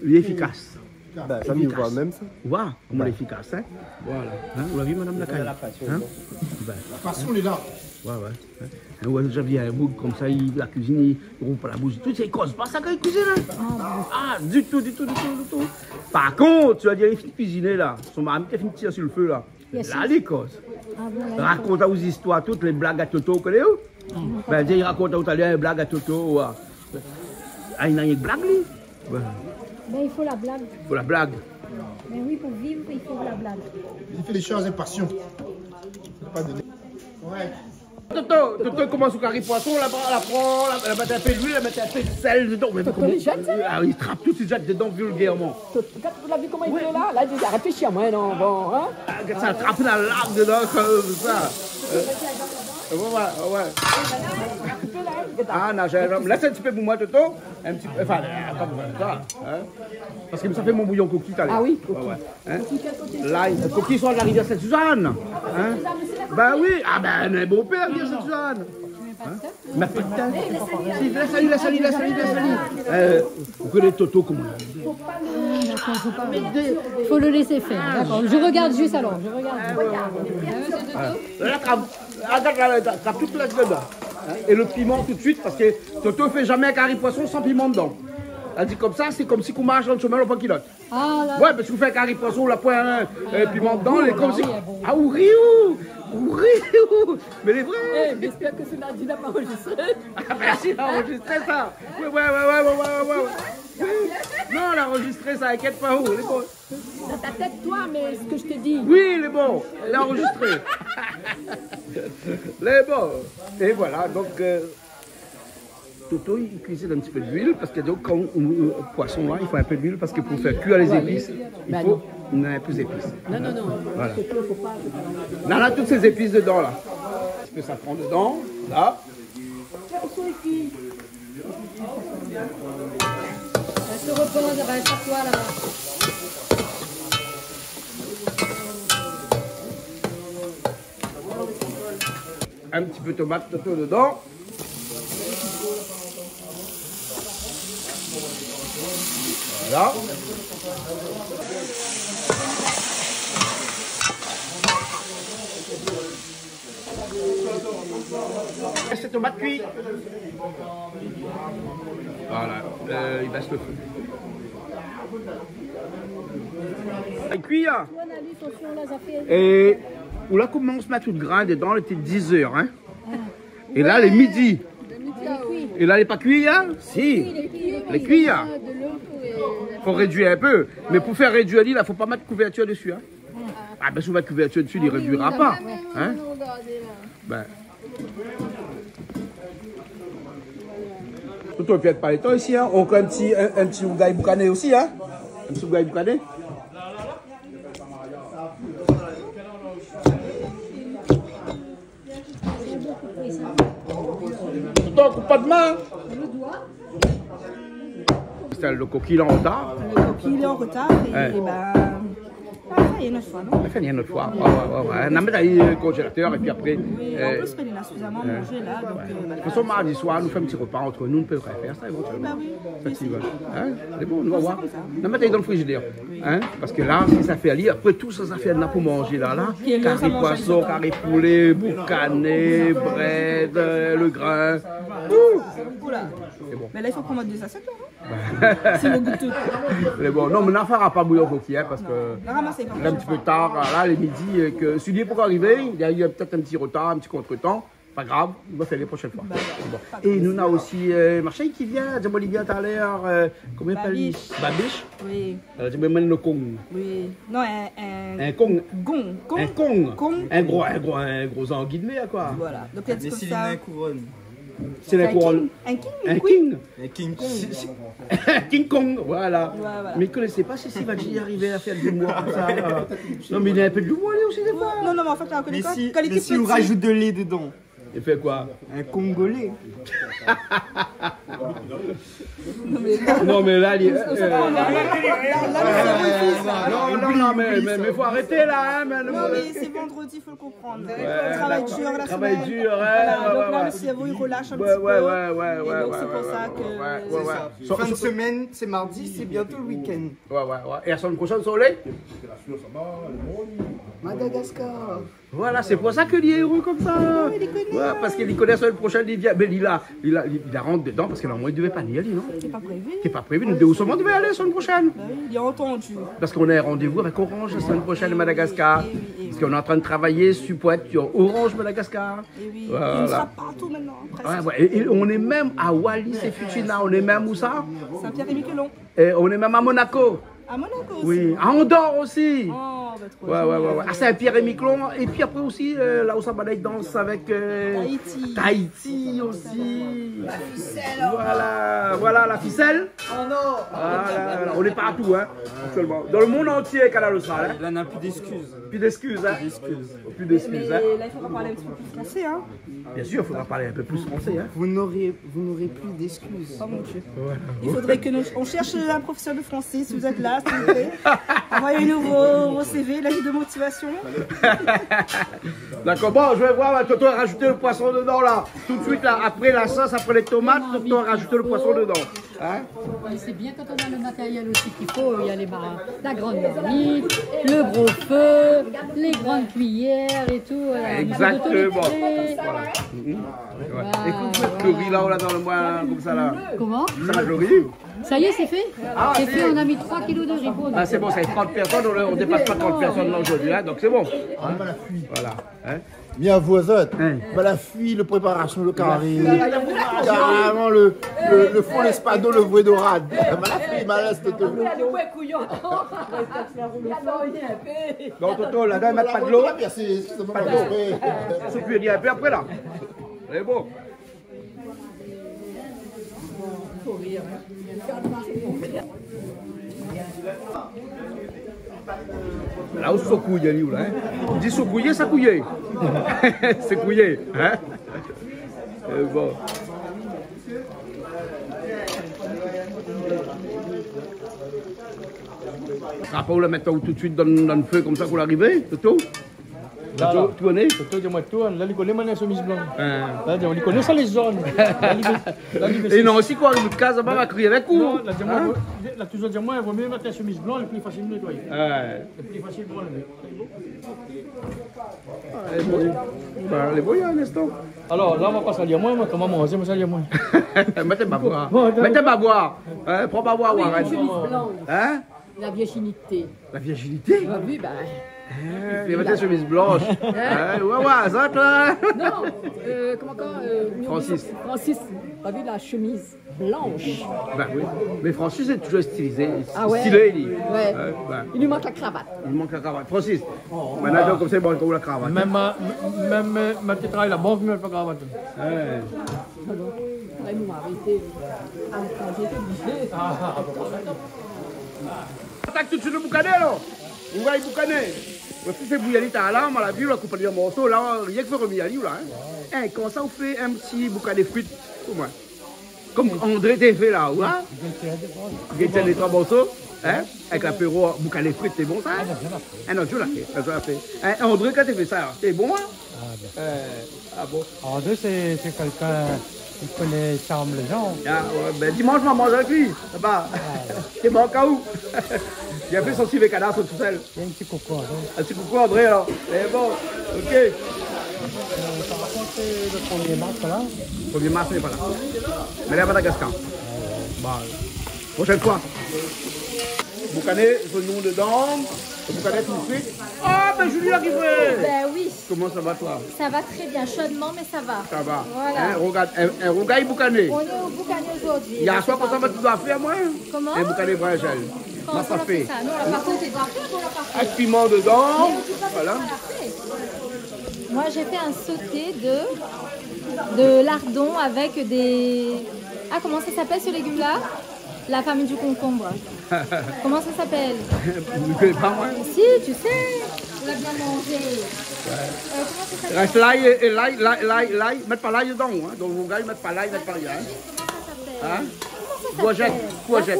il est efficace. Bah, ça me voit même ça. Voilà, comment l'efficace, hein. Voilà. Hein, vous l'avez vu, madame Lacaille, hein? La passion, elle est là. ouais. Ouais, j'avais un bouc comme ça, la cuisine, il roule pas la bougie. Tout, c'est cause pas ça quand il cuisine, hein. Ah, du tout. Par contre, tu vas dire, il finit de cuisiner, là. Son mari qui a fini de tirer sur le feu, là. Là, les causes. Raconte aux histoires, toutes les blagues à Toto, connaissez-vous? Ben, il raconte tout à l'heure une blague à Toto. Ah, il n'a rien de blague, lui. Ben, il faut la blague. Il faut la blague. Mais oui, pour vivre, il faut la blague. Il fait les choses avec passion. Pas de... Ouais. Toto commence au carré poisson, la prend, la met un peu d'huile, la met un peu de sel dedans. Ah, il trappe tout, il jette dedans vulgairement. Vous l'avez vu comment il fait là? Là, il a réfléchi à moi, non? Bon, hein? Ça trappe la largue dedans, comme ça. Ouais. Ah, non, laisse un petit peu pour moi, Toto. Un petit peu, enfin, pas pour ça. Hein? Parce que ça fait mon bouillon coquille tout à l'heure. Ah oui, coquille. Hein? Là, les coquilles sont de la rivière Sainte-Suzanne. Hein? Ben oui, ah ben, un beau père, rivière Sainte-Suzanne. Ma putain. Laisse aller. Vous connaissez Toto comment? Il faut le laisser faire. D'accord. Je regarde juste alors. Là, trappe toute la dedans. Et le piment tout de suite, parce que Toto ne fait jamais un carré poisson sans piment dedans. Elle dit comme ça, c'est comme si on marche dans le chemin au pas kilote. Ouais, parce que vous faites un carré poisson, la pointe, piment dedans, et comme si. Ah, ouriou! Mais les vrais! J'espère que c'est Nadine n'a pas enregistré. Ah, merci, elle a enregistré ça! Ouais. Non, elle a enregistré ça, inquiète pas, où? Dans ta tête, toi, mais ce que je te dis. Oui, il est bon, elle a enregistré. Il est bon. Et voilà, donc. Toto, il cuisine un petit peu d'huile parce que donc, quand poisson là, il faut un peu d'huile parce que pour faire cuire les épices, il faut un peu d'épices. Non. Voilà. Non, là, toutes ces épices dedans là. Parce que ça prend dedans, là. Elle se repose, elle s'assoit là-bas. Un petit peu de tomate Toto dedans. Voilà. Cette tomate cuite. Voilà, il baisse le feu. Il cuit, hein. Et où là commence à mettre tout le grain dedans, il était 10 heures, hein. Et là, les midi. Et là, il n'est pas cuit, hein? Si, il est cuit, hein? Il faut réduire un peu. Mais pour faire réduire, il ne faut pas mettre couverture dessus, hein? Ah, ben si vous mettez couverture dessus, il ne réduira pas. Hein? Ben. Tout au pied de paletton ici, hein? On a un petit ougaï boucané aussi, hein? Un petit ougaï boucané. Tout coupe pas de main. C'est le coquille en retard. Le coquille est en retard et il y a une autre fois, non? Il y a une autre fois. Ouais. On a mis dans le congélateur et puis après. Oui, en plus, il a suffisamment mangé là. De toute façon, mardi soir, nous faisons un petit repas entre nous, on peut faire ça éventuellement. C'est bon, on va voir. On va mettre dans le frigidaire. Hein? Parce que là, si ça fait aller, après tout ça, ça fait un pour manger là. Carré poisson, carré poulet, boucané, bread, le grain. C'est bon. Mais là, il faut qu'on mette des assiettes, là. C'est le goûteux. Mais bon, non, mais on n'en fera pas bouillir coquille, hein, parce que là, un petit peu tard, là, les midis, que Sudie pour arriver, il y a eu peut-être un petit retard, un petit contretemps. Pas grave, on va faire les prochaines fois. Bon. Et nous, on a aussi Marseille qui vient, j'ai Olivia tout à l'heure, comment il s'appelle? Babiche. Oui. J'ai même le Kong. Oui. Non, un Kong. Gong. Un Kong. Un gros anguille de mer, quoi. Voilà. Donc, il y a des Céline couronne. C'est la couronne. Un king. Un King Kong. King Kong, voilà. Mais il ne connaissait pas si Sivadji arrivait à faire du mois comme ça. Non, mais il a un peu de l'humour lui aussi des fois. Non, mais en fait, mais si on rajoute de lait dedans. Il fait quoi? Un Congolais. Non, mais là, il non, mais il faut arrêter là. Hein, non, mais c'est vendredi, il faut le comprendre. Travail dur, la travail semaine. dur, donc là, le cerveau, il relâche un petit peu. Ouais. Donc c'est pour ça que... Fin de semaine, c'est mardi, c'est bientôt le week-end. Ouais. Et la semaine prochaine, soleil? Madagascar. Voilà, c'est pour ça qu'il est heureux comme ça. Ouais, parce qu'il connaît la semaine prochaine, il vient. Mais il rentre dedans parce que normalement il ne devait pas y aller, non? C'est pas prévu. C'est pas prévu, nous devons seulement devait aller la semaine prochaine. Bah oui, il y a entendu. Parce qu'on a un rendez-vous avec Orange la semaine prochaine à Madagascar. Parce qu'on est en train de travailler sur Orange Madagascar. Et oui, voilà. il sera partout maintenant. Et on est même à Wallis et Futuna, on est même où ça? Saint-Pierre-et-Miquelon. Et on est même à Monaco. À Monaco aussi. Oui, à Andorre aussi. Oh, bah, trop ouais. À Saint-Pierre-et-Miquelon. Et puis après aussi, là où ça va danse avec Tahiti aussi. La ficelle. Voilà la ficelle. Oh non. Voilà, on est partout, hein, actuellement. Dans le monde entier, Canal Austral. Hein. Là, on n'a plus d'excuses. Plus d'excuses, hein. Plus d'excuses, Mais hein. là, il faudra parler un petit peu plus français, hein. Bien sûr, il faudra parler un peu plus français, hein. Vous n'aurez plus d'excuses. Oh mon Dieu. Il faudrait que on cherche un professeur de français, si vous êtes là, s'il vous plaît. Envoyez-nous vos CV, la lettre de motivation. D'accord, bon, je vais voir, Toto a rajouté le poisson dedans, là. Tout de suite, là, après la sauce, après les tomates, Toto a rajouté le poisson dedans. Hein? C'est bien quand on a le matériel aussi qu'il faut. Il y a la grande marmite, le gros feu, les grandes cuillères et tout. Exactement. Voilà. Écoute, le riz là, on l'a dans le mois comme ça là. Comment? Ça le riz? Ça y est, c'est fait. C'est fait, on a mis 3 kilos de riz. Ah, c'est bon, ça fait 30 personnes, on ne dépasse pas 30 personnes là aujourd'hui, hein, donc c'est bon. Voilà. Hein? Bien voisin, la fuite, la préparation, le carré, carrément le fond, l'espadon, le voué dorade. La fuite, malade, c'était tout. Donc, Toto, là-dedans, ils mettent pas de l'eau. Pas de l'eau. Ça peut dire un peu après là. C'est bon. Là où c'est couillé, là. On dit c'est couillé, ça couillé. C'est couillé, hein. Bon. Après, on la met tout de suite dans le feu comme ça pour l'arrivée, Toto. Là, tu connais? Toto, dis-moi tout, là, il connaît maintenant chemise blanche. Là, on connaît ça les zones. Et non, aussi quoi, une case, on va crier avec vous. Là, toujours dire moi, il vaut mieux mettre la chemise blanche, le plus facile de nettoyer. Le plus facile pour enlever. Les voyants, un instant. Alors, là, on va pas salir moins, moi, comment manger, moi, salir moins. Mettez pas boire. Mettez pas boire. Prends pas boire, Warren. Hein? La virginité. La virginité? Oui, ben. Il mettait chemise blanche. Ouais, ça, toi. Non, comment Francis. Francis, pas vu la chemise blanche. Ben oui, mais Francis est toujours stylisé. Ah ouais? Stylé, il dit. Ouais. Il lui manque la cravate. Il lui manque la cravate. Francis, maintenant, comme c'est bon, comme la cravate. Même ma petite travail à la banque, mais elle n'a pas de cravate. Elle m'a arrêté. J'étais obligée. Attaque tout de suite le boucané, alors. On va y boucaner. Si c'est bouillali, t'as là, on l'a vu, on a coupé un morceau, là, rien que faire remis à lui, là. Hein, comment ça, on fait un petit boucané de frites, pour moi. Comme André t'a fait là, hein? Il tient les 3 morceaux, hein? Avec l'apéro boucané de frites, c'est bon ça? Hein? Non, je l'ai fait. Hein, André, quand t'as fait ça, c'est bon, hein? Ah bon? André, c'est quelqu'un qui connaît charme les gens. Ah, ouais, ben dimanche, je vais manger avec lui. C'est bon, au cas où. Il a fait son civet cadavre tout seul. Il y a un petit coucou, André. Un petit coucou, André, alors. C'est bon, ok. Ça raconte le 1er mars, là. Le 1er mars, n'est pas là. Mais là, à Madagascar. Prochaine fois. Boucané, ce nom dedans. Le boucané tout de suite. Ah, ben Julie est arrivée. Ben oui. Comment ça va, toi? Ça va très bien, chaudement, mais ça va. Ça va. Voilà. Hein, regarde, un rougail boucané. On est au boucané aujourd'hui. Il y a soit pour ça que tu dois faire, moi. Comment? Un boucané pour Angèle. Comment on n'a pas fait. Ça? Non, on l'a pas fait. Avec piment dedans. Voilà. Moi, j'ai fait un sauté de lardons avec des... Ah, comment ça s'appelle ce légume-là? La famille du concombre. Comment ça s'appelle? Je ne connais pas, moi. Si, tu sais. On l'a bien mangé. Comment ça s'appelle? Reste l'ail et l'ail. Mettre pas l'ail dedans. Hein. Donc, vos gars, ils mettent pas l'ail, mettent pas rien. Hein? Courgette. La courgette,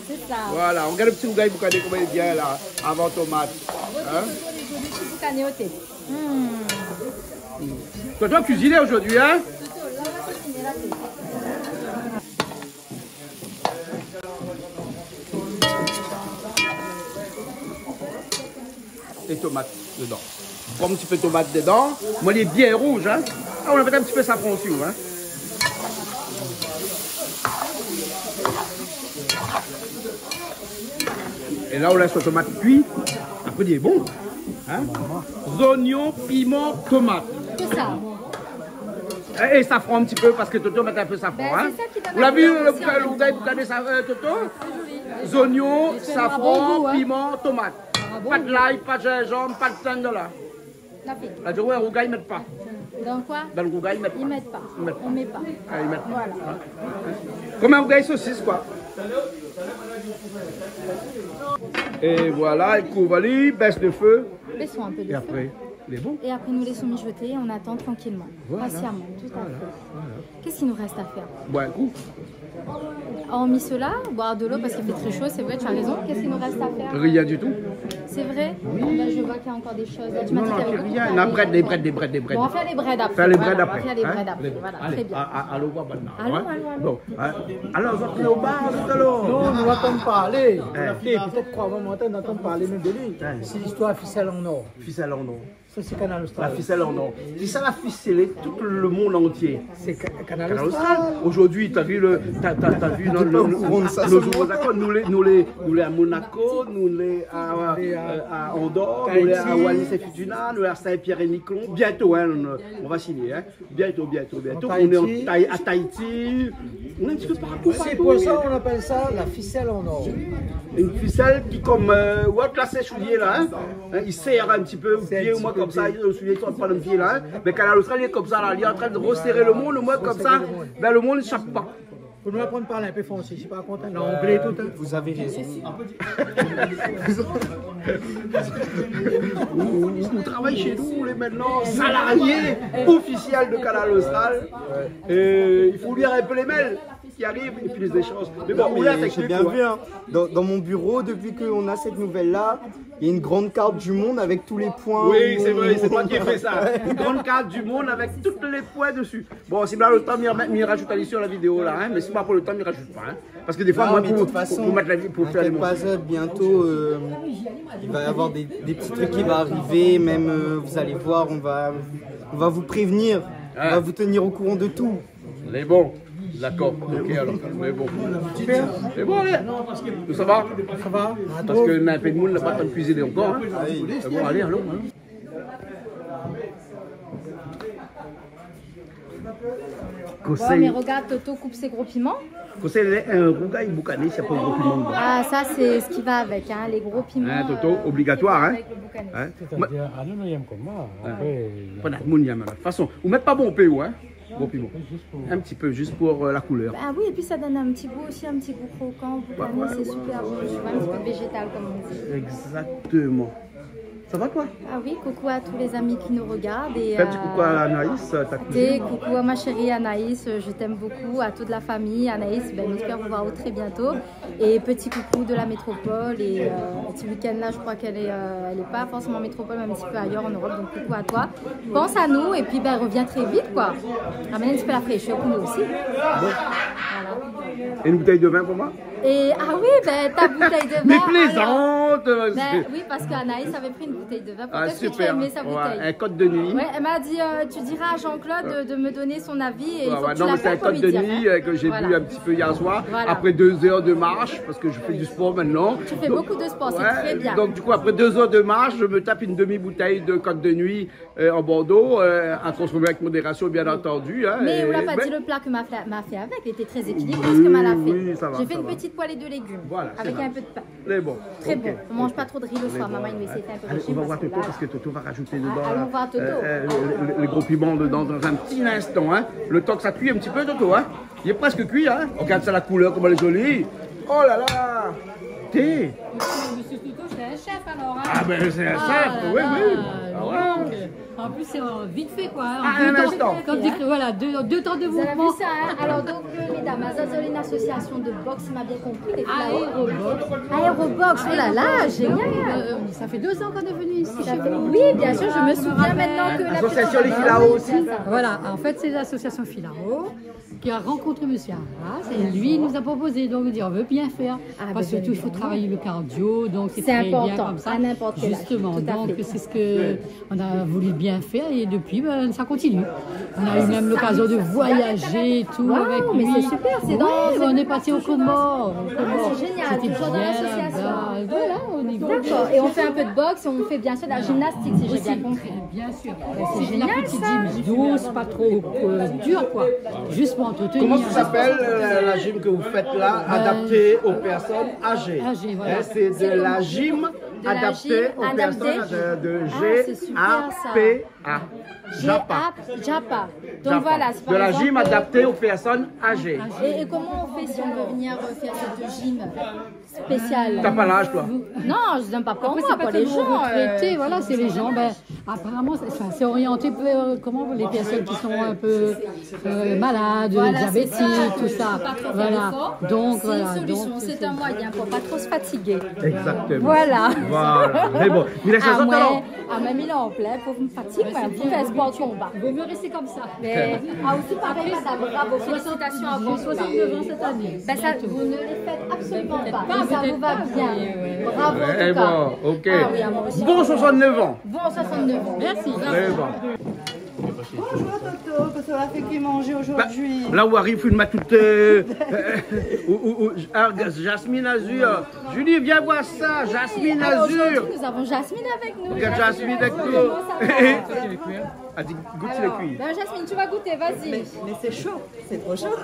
c'est ça. Voilà, on regarde le petit boucané boucané comme il est bien là, avant tomate. Hein? Le petit boucané au thé. Toi, tu as cuisiné aujourd'hui, hein? Et tomates dedans. prend un petit peu de tomate dedans. Moi, il est bien rouge. Hein. Ah, on a fait un petit peu safran aussi. Hein. Et là, on laisse la tomate cuite. Après, il est bon. Hein? Oignons, piment, tomate. C'est ça. Et safran un petit peu parce que Toto met un peu safran. Ben, Hein? Vous l'avez vu le bouquet Toto? Oignons, safran, piment, tomate. Pas de l'ail, pas de gingembre, pas de thym de là. La joie, au gars, ils ne mettent pas. Dans quoi? Dans le rougail, ils ne mettent pas. Ils mettent pas. On met pas. Ah, ils mettent pas. Voilà. Comme un rougail saucisse, quoi. Et voilà, il couvre les, baisse de feu. Baissons un peu de feu. Et après, il est bon. Et après, nous laissons mijoter et on attend tranquillement. Voilà. Patiemment, tout à fait. Qu'est-ce qu'il nous reste à faire? Boire un coup. Hormis cela, boire de l'eau parce qu'il fait très chaud, c'est vrai, tu as raison. Qu'est-ce qu'il nous reste à faire? Rien du tout. C'est vrai? Là, je vois qu'il y a encore des choses. Tu m'as Non, dit non, qu'il y avait beaucoup rien. de Il y a bread. des breads. Bon, on va faire les breads après. Faire les breads Voilà, après. On va faire les Hein? breads après. Voilà, Allez, très bien. allô, voir maintenant. Allô, Hein? allô, allô. Bon, hein? Alors, on va au bar, tout à l'heure. Non, nous attendons parler. La fille, peut-être 3 moments, on attend parler même de lui. C'est l'histoire ficelle en or. Ficelle en or. Ça, c'est Canal Austral. La ficelle en or. C'est ça la ficelle, tout le monde entier. C'est Canal Canal Austral. Austral. Aujourd'hui, tu as vu, nos nouveaux accords, nous les à Monaco, nous les à Andorre, nous les à Wallis et Futuna, nous les à Saint-Pierre-et-Miquelon. Bientôt, hein, on va signer. Hein. Bientôt. On est à Tahiti. On est un petit peu partout. C'est pour ça qu'on appelle ça la ficelle en or. Une ficelle qui, comme la sèche soulier là, hein, il serre un petit peu, pied au moins comme ça, le soulier sur le pied là, hein, mais Canal Austral il est comme ça là, il est en train de resserrer le monde, au moins comme ça, ben, le monde ne s'échappe pas. Faut nous apprendre à parler un peu français, je suis pas content. L'anglais tout. Hein. Vous avez raison. On travaille chez nous, on est maintenant salariés officiels de Canal Austral. Et il faut lire un peu les mails qui arrivent et puis les échanges. Mais bon, j'ai bien vu, hein. Dans mon bureau, depuis qu'on a cette nouvelle-là, il y a une grande carte du monde avec tous les points. Oui, c'est vrai, c'est moi qui ai fait ça. Une grande carte du monde avec tous les points dessus. Bon, si là le temps, il rajoute à l'issue la vidéo là, hein, mais si pas pour le temps, il rajoute pas. Hein. Parce que des fois, non, moi, de toute façon, pour mettre la vie, pour faire les pas bientôt, il va y avoir des petits trucs qui vont arriver, même vous allez voir, on va vous prévenir, on va vous tenir au courant de tout. Les bons. D'accord, ok alors, mais bon. C'est bon, allez. Tout ça va? Ça va? Parce que n'a pas de monde n'a pas le temps de cuisiner encore. Hein. C'est bon, allez, allons. Ouais, mais regarde, Toto coupe ses gros piments. Conseil, un rougail boucané, c'est pas un gros piment. Ah, ça, c'est ce qui va avec, hein, les gros piments. Hein, Toto, obligatoire. Hein. Hein? C'est-à-dire, ah non, il y a comme moi. Pas de monde, il y a de toute façon. Vous mettez pas bon PO, hein? Gros piment. Un petit peu, juste pour la couleur. Ah oui, et puis ça donne un petit goût aussi, un petit goût croquant. C'est super bon, tu vois, un petit peu végétal comme on dit. Exactement. Ça va toi? Ah oui, coucou à tous les amis qui nous regardent. Et, un petit coucou à Anaïs, ta cousine. Coucou à ma chérie Anaïs, je t'aime beaucoup, à toute la famille. Anaïs, ben, j'espère vous voir très bientôt. Et petit coucou de la métropole. Et ce week-end-là, je crois qu'elle est pas forcément métropole, mais un petit peu ailleurs en Europe. Donc coucou à toi. Pense à nous et puis ben, reviens très vite, quoi. Ramène un petit peu la fraîcheur pour nous aussi. Bon. Voilà. Et une bouteille de vin pour moi? Et ah oui, ben ta bouteille de vin. Mais plaisante. Ben, oui, parce qu'Anaïs avait pris une bouteille de vin. Peut-être que tu as aimé sa bouteille. Un code de nuit. Ouais, elle m'a dit, tu diras à Jean-Claude de me donner son avis. Et il faut que tu non, mais c'est un code de nuit que j'ai bu un petit peu hier soir. Voilà. Après 2 heures de marche, parce que je fais du sport maintenant. Tu fais beaucoup de sport, c'est très bien. Donc du coup, après 2 heures de marche, je me tape une demi-bouteille de code de nuit en Bordeaux, à consommer avec modération, bien entendu. Hein, mais on l'a pas dit le plat que m'a fait avec, il était très équilibré, ce que m'a fait. Oui, ça va. J'ai fait une petite poêlée de légumes. Voilà, avec un peu de pain. C'est bon. Très bon. On ne mange pas trop de riz le soir. Maman, il nous essaie un peu de régime. On va voir Toto parce que Toto va rajouter dedans allons voir Toto. les gros piments dedans dans un petit instant. Hein. Le temps que ça cuit un petit peu, Toto. Hein. Il est presque cuit. Hein. Regarde ça, la couleur, comme elle est jolie. Oh là là. Thé. Monsieur Toto, c'est un chef alors. Hein? Ah ben c'est un chef. Oui, oui. Ah, En plus, c'est vite fait, quoi. Hein. Ah, un instant. Comme dit, voilà, deux temps de Vous avez mouvement. vu ça, hein? Alors donc, mesdames, Azazel est une association de boxe, m'a bien compris. Les Aérobox. Aérobox, oh là là, génial. Ça fait 2 ans qu'on est venu ici. Oui, bien sûr, je me souviens maintenant que la L'association Les Filao aussi. Voilà, en fait, c'est l'association Filao qui a rencontré M. Arras et lui, il nous a proposé. Donc, il dit, on veut bien faire. Parce que il faut travailler le cardio, donc c'est très important, bien comme ça. à n'importe quel âge. Justement, Tout à donc fait. c'est ce qu'on a voulu bien faire et depuis, ben, ça continue. On a eu même l'occasion de voyager et tout avec lui. mais c'est super, c'est dans... Ouais, on est parti au Comores. c'est génial, C'était toujours dans bien l'association. là-bas. Voilà, au niveau. D'accord, et on fait un peu de boxe et on fait bien sûr de la gymnastique, si j'ai bien compris. Bien sûr. C'est C'est génial, la petite ça. gym douce, pas trop dure, quoi. Juste pour entretenir. Comment ça s'appelle la gym que vous faites là, adaptée aux personnes âgées? Âgées, voilà. Hein, c'est de la gym adaptée aux personnes âgées, de c'est super, ça. G-A-P-A. Japa. Japa. Donc Japa. voilà, c'est par De la exemple, gym adaptée aux personnes âgées. Et comment on fait si on veut venir faire cette gym spéciale? T'as pas l'âge, toi? Non, je ne donne pas pour Après, moi, c'est pas pour les tellement gens. retraités, voilà, c'est les gens. Ben, apparemment, c'est orienté comment les personnes qui sont un peu malades, Voilà, diabétiques, c'est ça. tout ça. Pas trop faire Voilà. d'efforts. Donc C'est voilà. une solution, Donc, c'est un moyen pour pas trop se fatiguer. Exactement. Voilà. Voilà. Mais bon, il est Ah, 60 moi, ans. ah, même il est en plein, pour me fatiguer, moi, vous faites sport de combat. il vaut mieux rester comme ça. Mais, ah, aussi pareil, madame, bravo, félicitations à vous. J'ai 69 ans cette année. Ben, ça, vous ne les faites absolument pas, pas, mais ça peut-être vous va pas, bien. mais, Bravo en Eh tout cas. bon, ok. Ah oui, à moi aussi. Bon 69 ans. Bon 69 ans. Merci. Eh bon. Bonjour Toto, que ça va fait qui manger aujourd'hui? Là où arrive une toute Jasmine Azur. Julie, viens voir ça, Jasmine Alors, Azur. aujourd'hui, nous avons Jasmine avec nous. Regarde Jasmine avec nous. Comment ça va? Elle dit, goûte les cuits. Ben, Jasmine, tu vas goûter, vas-y. Mais c'est chaud, c'est trop chaud.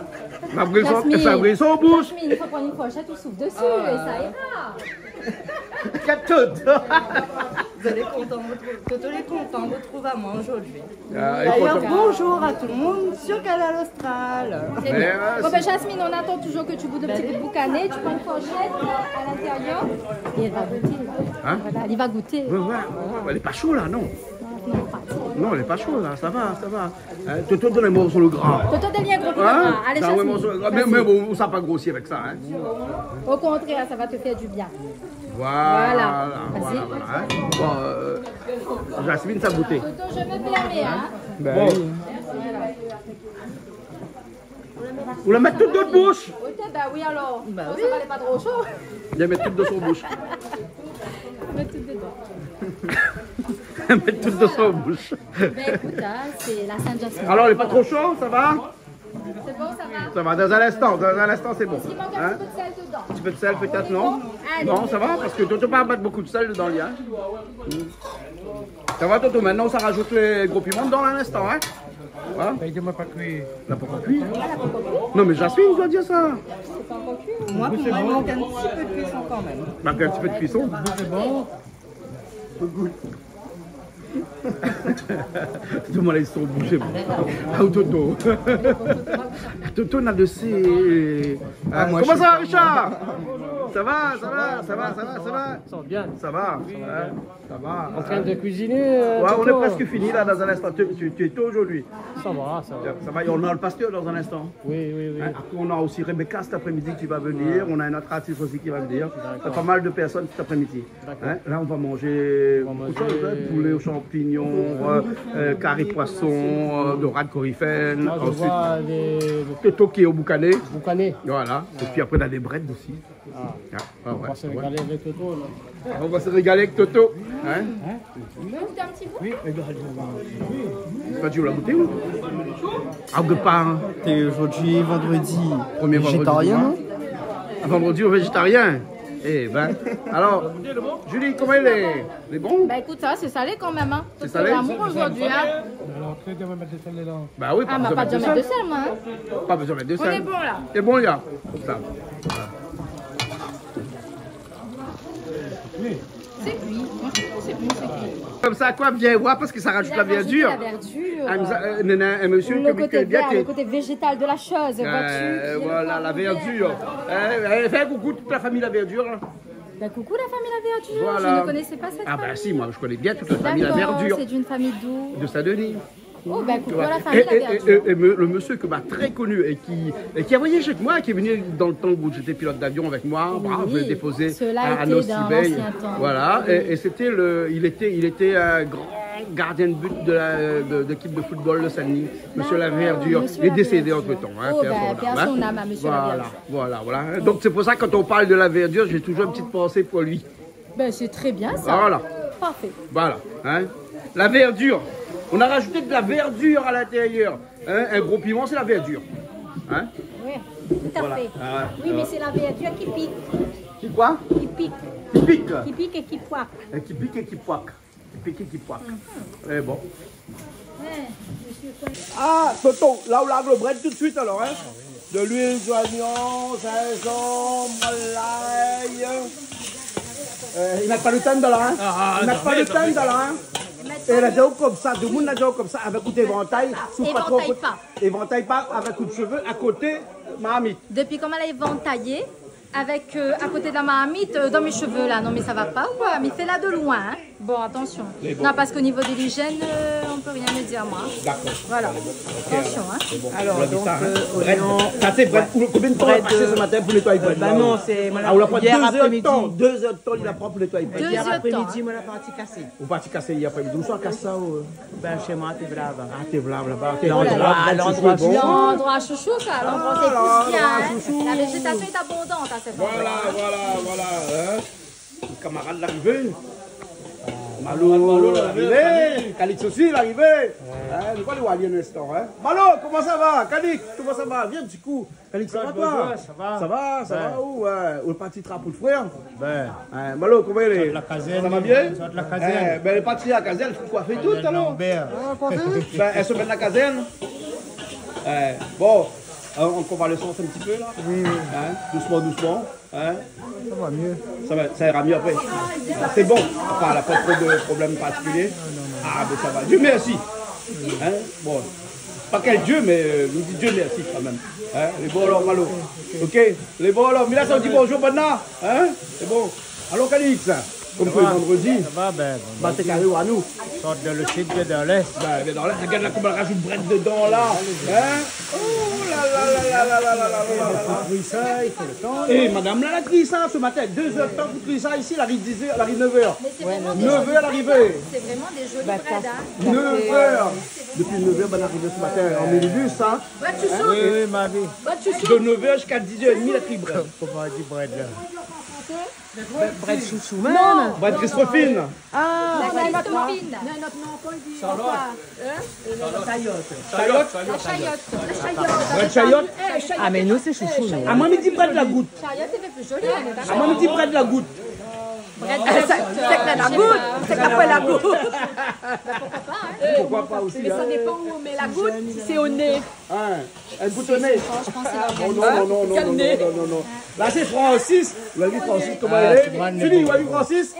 Ma brisson, Jasmine. ça brise en bouche. Jasmine, il faut prendre une fourchette, tu souffles dessus et ça ira. Quatre. Vous allez content, Toto est content de retrouver à moi aujourd'hui. Ah, D'ailleurs, bonjour à tout le monde sur Canal Austral. C'est Mais, bien. ouais, Bon, ben, Jasmine, on attend toujours que tu goûtes un petit peu de boucané. Tu prends une fourchette à l'intérieur et elle va goûter. Hein? Voilà, elle va goûter. Ouais, elle est pas chaude là, non. Non, pas. Non, elle est pas chaude là, ça va, ça va. Hein, Toto donne un morceau sur le gras. Toto devient gros plus Hein? grand. Allez, Ça, ouais, Jasmine. morceau sur le gras. Vas-y. Mais bon, ça n'a pas grossi avec ça. Hein. Au contraire, ça va te faire du bien. Voilà. Vas-y. Voilà, bon, Jasmine, ça a goûté. Toto, je me permets, hein. Bon. Vous la mettez toute dans la bouche. Ok, bah oui, alors. Bah oui. Ça valait pas trop chaud. Il met toute dans son bouche. Mets tout dedans. Met toute dans son bouche. Ben écoute, hein, c'est la Sainte-Jasmine. Alors, elle n'est pas trop chaud, ça va? C'est bon, ça va? Ça va, dans un instant, c'est bon. Il manque Hein? un petit peu de sel dedans. Un petit peu de sel, peut-être, non? Allez. Non, ça va, parce que Toto pas mettre beaucoup de sel dedans, là. Ça va, Toto? Maintenant, ça rajoute les gros piments dedans, à l'instant, hein? Voilà. Il m'a pas cuit. La pourquoi cuit? Non, mais Jasmine, je dois dire ça. Moi, pour moi, il manque un petit peu de cuisson quand même. Marque un petit peu de cuisson. C'est bon. Tout le monde, ils sont bougés. Ah, Toto. Toto n'a de ses. Comment ça va, Richard? Ça va, ça va, ça va, ça va, ça va. Ça va bien. Ça va, ça va. En train de cuisiner. Ouais, on Toto. est presque fini là dans un instant. Tu es tôt aujourd'hui. Ça va, ça va. Ça va, et on a le pasteur dans un instant. Oui, oui, oui. Hein, après, on a aussi Rebecca cet après-midi qui va venir. On a un autre artiste aussi qui va venir. Il y a pas mal de personnes cet après-midi. Hein, là, on va manger beaucoup de choses, hein, poulet aux champignons, carré poisson, dorade coryphène. Moi, je vois des Toto qui est au boucané. boucanés. Voilà. Et puis après, on a des breads aussi. Ah. Ah, On va se régaler avec Toto. Là. On va se régaler avec Toto. Hein? Tu veux goûter un petit bout? Oui, regarde. Toi, tu veux la goûter ou? Ah, de pas. Hein. T'es aujourd'hui vendredi Premier vendredi végétarien, du mois. non? Un vendredi au végétarien. Eh ben, alors, Julie, comment il est? Il est bon? Bah écoute, ça, c'est salé quand même, hein. C'est salé? L'amour aujourd'hui, hein. Alors, tu dois mettre des sel dedans. Bah oui, Ah, mais pas de mettre de sel, moi, hein. Pas besoin de mettre de On sel. est bon, là. C'est bon, là. Comme ça. C'est cuit. C'est bon, c'est cuit. Comme ça, quoi, viens voir parce que ça rajoute la verdure. La verdure. Un monsieur Le qui côté bien vert, le côté végétal de la chose, vois-tu? voilà, la verdure. Fais un coucou toute la famille, la verdure. Là. Ben, coucou la famille La Verdure, Voilà. je ne connaissais pas cette Ah famille. bah si, moi je connais bien toute la famille La D'accord, Verdure c'est d'une famille d'où? de Saint-Denis. Oh ben coucou Voilà. la famille La Verdure. Et le monsieur que m'a très connu et qui a voyagé avec moi, qui est venu dans le temps où j'étais pilote d'avion avec moi, je l'ai déposé à Nosy-Veil. Voilà, et c'était il était un grand gardien de but de l'équipe de football de Saint-Denis, monsieur La Verdure. Il est décédé entre temps. Hein, oh ben son âme à monsieur La Verdure. Voilà. Donc c'est pour ça que quand on parle de La Verdure, j'ai toujours une petite pensée pour lui. Ben c'est très bien ça. Voilà. Parfait. Voilà. Hein. La verdure. On a rajouté de la verdure à l'intérieur. Hein. Un gros piment, c'est la verdure. Hein. Oui, tout à fait. Oui, mais c'est la verdure qui pique. Qui quoi? Qui pique. Qui pique. Qui pique et qui poique. Qui pique et qui poique. Qui pique et qui poique. Eh bon. Ah, Toto, là on lave le bread tout de suite alors. Hein. De l'huile d'oignon, gingembre, l'ail. Ils mettent pas le temps dans là. Hein. Ils mettent pas le temps dans là. Hein. Et la joue comme ça, tout le monde la joue comme ça, avec un éventail, éventail pas, avec un de cheveux à côté, marmite. Depuis quand elle est éventaillée, avec à côté de la marmite, dans mes cheveux là, non mais ça va pas ou quoi? Mais fais-la de loin, hein. Bon, attention. Bon. Non, parce qu'au niveau de l'hygiène, on peut rien me dire moi. D'accord. Voilà. Attention, hein. Bon, alors, donc, ça c'est bread. Combien de temps on a passé ce matin pour nettoyer le bread? Bah non, c'est on l'a pris hier 2 heures de après-midi. temps. 2 heures de temps, il a propre nettoyer le bread. Hier après-midi, moi, la partie cassée. Ou parti casser hier après-midi. Où ça casse ça? Ben, chez moi, t'es brave. Ah, t'es brave là-bas. L'endroit chouchou, ça. L'endroit c'est bien, hein. La végétation est abondante à cet endroit. Voilà. Hein? Le camarade l'arrivée. Malo l'arrivée. Calix aussi l'arrivée. Nous allons aller un instant. Hein? Malo, comment ça va? Calix, comment ça va? Viens un petit coup. Calix, ça va toi? Ça va où? Où est parti pour le frère? Malo, comment il est? Ça va bien? Elle est partie à la caserne, il faut coiffer tout alors. Elle se met dans la caserne. Bon. On convalescence un petit peu là. Oui. Hein? Doucement. Hein? Ça va mieux. Ça ira mieux après. C'est bon. Enfin, elle n'a pas trop de problèmes particuliers. Non. Ah, mais ça va. Dieu merci. Hein? Bon. Pas quel Dieu, mais nous dit Dieu merci quand même. Hein? Les bons alors, Malo. Ok. Les bons alors. Mila, ça vous dit bonjour, Bonna. Hein? C'est bon. Alors, Calix. Comme c'est vendredi. Ça va, bah, c'est carré à nous. Sorte de le sud de l'est. Ben, dans l'est, regarde là, comment elle rajoute bread dedans là. Hein? Oh là. Il faut le temps. Et madame là, elle a pris ça ce matin. 2 heures de temps pour cuire ça ici. Elle arrive 10 heures, elle arrive 9 heures. 9 heures, elle arrive. C'est vraiment des jolis bread, hein. 9 heures. Depuis 9 heures, elle arrive ce matin en minibus, hein. Oui, ma vie. De 9 heures jusqu'à 10h30, elle a pris bread. Comment on dit bread là? Bread chouchou, même. Non, bread Christophine. Ah, La Christophine. Bread Chayotte. Ah, mais nous, c'est chouchou. À moi, il dit bread la goutte. Chayotte, c'est plus joli. À moi, il dit bread la goutte. C'est que la goutte. C'est qu'après la goutte. Pourquoi pas aussi? Mais ça dépend où on met la goutte, si c'est au nez. Elle goutte au nez. Je pense que c'est Non. Là, c'est Francis. Vous avez vu Francis comment il est? Fini, vous avez vu Francis?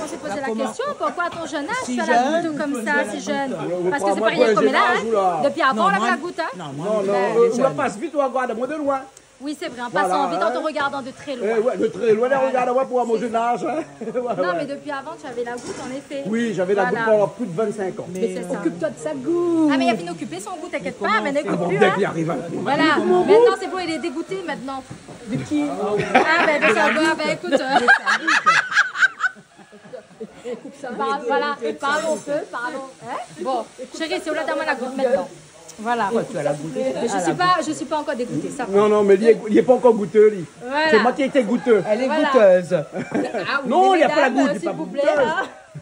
On s'est posé la question, pourquoi à ton jeune âge tu as la goutte comme ça, si jeune? Parce que c'est pas rien comme là, hein. Depuis avant, on avait la goutte, hein. Non, on passe vite, on regarde moi de loin. Oui, c'est vrai, en passant vite, en te regardant de très loin. Ouais, de très loin, on regarde moi pour mon jeune âge. Non, mais depuis avant, tu avais la goutte, en effet. Oui, j'avais la goutte pendant plus de 25 ans. Mais occupe-toi de sa goutte. Ah, mais il a fini d'occuper son goût, t'inquiète pas, mais n'écoute plus, Dès hein. qu'il arrive. Voilà, maintenant c'est bon, il est dégoûté maintenant. De qui? Ah, ben ça va, ben écoute. Voilà, pardon, pardon. Bon, chérie, c'est au-delà de moi la goutte maintenant. Voilà. Tu as la goutte. Je suis pas encore dégoûtée, ça. Non, mais il n'est pas encore goûteux, lui. Voilà. C'est moi qui ai été goûteux. Elle est goûteuse. Ah, oui, Non, il n'y a pas la mesdames, goutte, il s'il pas vous plaît, goûteuse.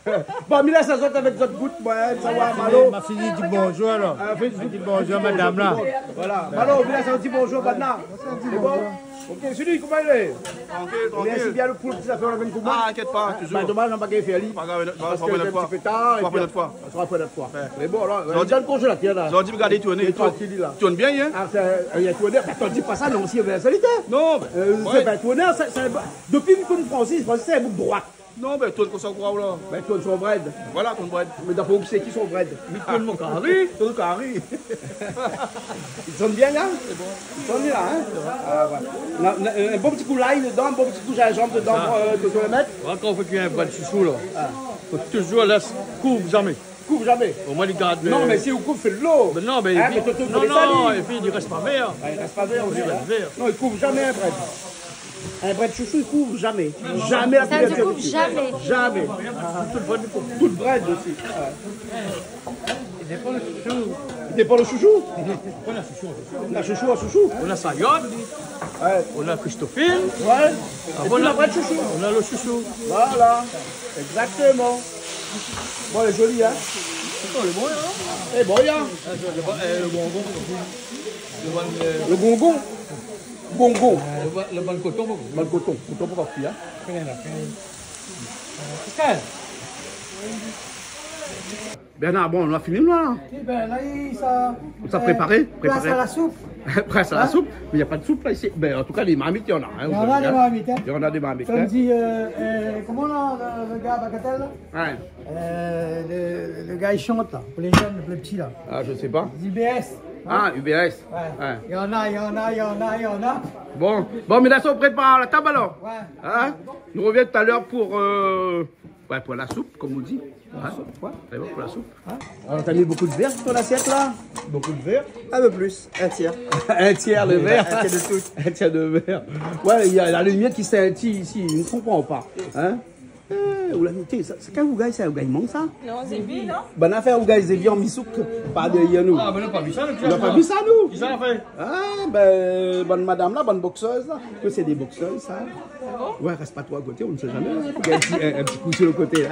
là. Bon, mais là, ça saute avec votre goutte, moi, ça va, Malo. Ma fille dit bonjour alors. Dit bonjour madame là. Voilà, Malo, mais là, ça dit bonjour, maintenant. C'est bon? Ok, Julie, comment il est? Tranquille. Il est bien le poule qui s'est fait avec un coup. Ah, t'inquiète pas, toujours. Dommage, on n'a pas gagné fait, Pas grave, parce on que va c'est un une fois. petit peu tard. On va une fois. On sera après notre fois. Mais bon, alors, on a le congélateur, là. J'ai dit, regardez, tu es tranquille, là. Tu es bien, hein? Ah, il y a tourné, t'en dis pas ça, non, aussi, il y avait la solitaire. Non, c'est pas tourné, depuis une Francis, c'est un bouc droit. Non, mais toi, ça croit là. Ben, toi, son bread. Voilà, ton bread. Mais d'abord, c'est qui son bread? Tout mon carré. Tout le carré. Ils sont bien là? C'est bon. Ils sont bien là, hein? Ah, ouais. Un bon petit coup l'ail dedans, un bon petit coup gingembre dedans pour le mettre. Quand on fait cuire un bread chouchou, là, faut toujours laisser couvre jamais. Couvre jamais. Au moins, il garde. Non, mais si on couvre, fait de l'eau. Non, mais. Hein, non, et puis il reste pas vert. Il reste pas vert aussi. Non, il couvre jamais un bread. Un bread chouchou, il couvre jamais. Jamais la Ça ne couvre jamais. Jamais. Toute bread aussi. Il dépend le chouchou. Il dépend le chouchou. On a chouchou. On a chouchou à chouchou. On a Sayod. Ouais. On a Christophine. Ouais. Et puis la bread chouchou. On a le chouchou. Voilà. Exactement. Bon, elle est jolie, hein? Le bon, hein? Eh bon, il y a. Le bonbon. Le gongon. Gongon. Le bon coton. Bon coton. Coton pour partir, hein? Bernard, bon, on a fini, là. Eh ben là, ça. Ça préparé? Place à la soupe. Presse à la soupe? Mais il n'y a pas de soupe là ici. Ben, en tout cas, les marmites, il y en a. Hein, Il y en a des marmites. Hein. Il y en a des marmites. Comme Hein. dit, comment là, le gars à Bagatelle là? Ouais. Le gars il chante là, pour les jeunes, pour les petits là. Ah, je sais pas. UBS. Ah, UBS. Ouais. Il y en a. Bon, mais là, on prépare la table alors. Ouais. Hein? Nous reviens tout à l'heure pour la soupe, comme on dit. Hein? Ouais, pour la soupe. Hein? Alors, t'as mis beaucoup de verre sur ton assiette là? Beaucoup de verre? Un peu plus, un tiers. Un tiers de verre? Un tiers de tout. Un tiers de verre. Ouais, il y a la lumière qui scintille ici, il ne comprend pas. Hein? C'est quel ougaï, c'est un ougaïmon ça? Non, c'est bien, non? Ben, on a fait un ougaï Zévi en misouk, pas de Yanou. Ah, ben, on n'a pas vu ça, nous. On n'a pas vu ça, nous? Qui ça a fait? Ah, ben, bonne madame là, bonne boxeuse là. Que c'est des boxeuses, ça? Ouais, reste pas toi à côté, on ne sait jamais. Il y a un petit coup sur le côté là.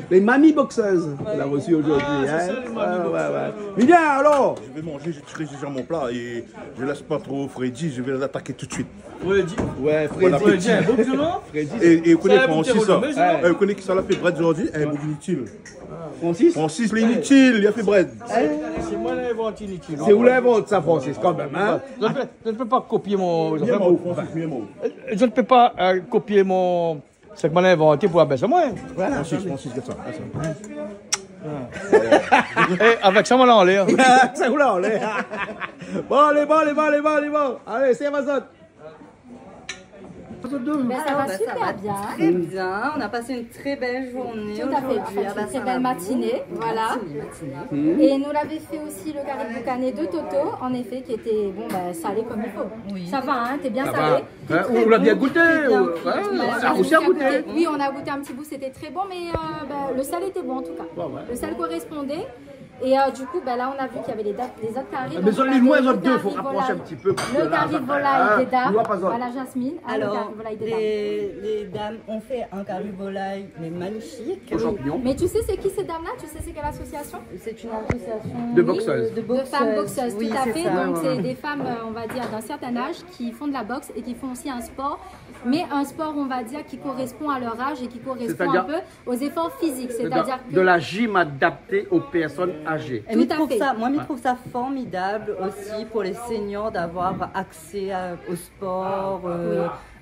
Les mamies boxeuses, on a reçu aujourd'hui. Ouais. Viens alors! Je vais manger, je tire déjà mon plat et je laisse pas trop Freddy, je vais l'attaquer tout de suite. Freddy. Ouais, Freddy. Un beau violon. Et vous connaissez Francis, ça? Ouais. Vous connaissez qui ça l'a fait bread aujourd'hui? Un beau inutile. Francis, l'inutile, il a fait bread. C'est moi l'inventé inutile. C'est où l'invente ça, Francis, quand même, hein? Je ne peux pas copier mon. Je Je ne peux pas copier mon. C'est que moi l'inventé pour abaisser moi. Voilà. Francis, regarde ça. Et avec ça, moi là en l'air. Ça roule en l'air. Bon, allez. Allez, c'est Amazon. Ben, ça va super bien. Très bien, on a passé une très belle journée Tout à fait, une très belle matinée, voilà. Et nous l'avait fait aussi le carré boucané de Toto, en effet, qui était salé comme il faut. Oui. Ça va, hein, t'es bien salé. On l'a bien goûté. On a aussi goûté. Oui, on a goûté un petit bout, c'était très bon, mais le sal était bon en tout cas. Le sal correspondait. Et du coup, là, on a vu qu'il y avait les autres caries. Mais sur les moins autres deux, il faut rapprocher un petit peu. Le carré de volaille des dames. Voilà, Jasmine. Alors, les dames ont fait un carré de volaille, mais magnifique. Aux champignons. Mais tu sais, c'est qui ces dames-là? Tu sais, c'est quelle association? C'est une association de boxeuses. De femmes boxeuses, oui, tout à fait. Ça, donc, c'est des femmes, on va dire, d'un certain âge qui font de la boxe et qui font aussi un sport. Mais un sport, on va dire, qui correspond à leur âge et qui correspond un peu aux efforts physiques. C'est-à-dire de la gym adaptée aux personnes âgées. Et moi, je trouve ça formidable aussi pour les seniors d'avoir accès au sport,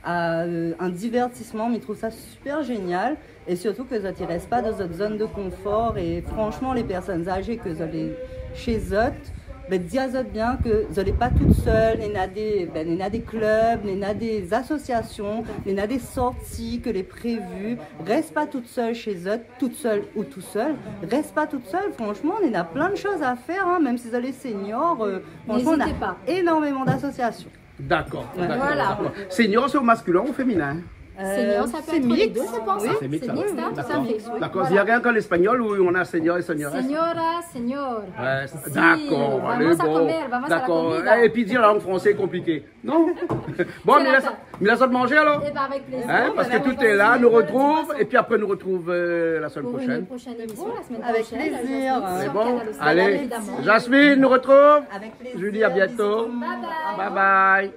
à un divertissement. Mais je trouve ça super génial. Et surtout que ça ne reste pas dans cette zone de confort. Et franchement, les personnes âgées que vous allez chez eux, disons bien que vous n'êtes pas toute seule, il y a des clubs, il y a des associations, il y a des sorties que les prévues. Reste pas toute seule chez eux, toute seule ou tout seul. Reste pas toute seule, franchement, il y a plein de choses à faire, hein, même si vous êtes senior. Franchement, on a énormément d'associations. D'accord. Voilà. Senior, c'est au masculin ou au féminin? Senior, ça peut être les deux, je pense. Oui, c'est mixte, hein, tout à fait. D'accord, il n'y a rien qu'en espagnol où on a senior et señora. Señora, señor. Ouais, d'accord, vamos a comer, vamos a la comida. Et puis dire la langue française est compliqué. Non? Bon, mais laisse de manger alors? Eh bien, avec plaisir. Hein, parce que tout est là, nous retrouve, et puis après nous retrouve la semaine prochaine. Pour une prochaine émission, la semaine avec prochaine. Avec plaisir. C'est bon? Allez, Jasmine nous retrouve. Avec plaisir. Julie, à bientôt. Bye bye. Bye bye.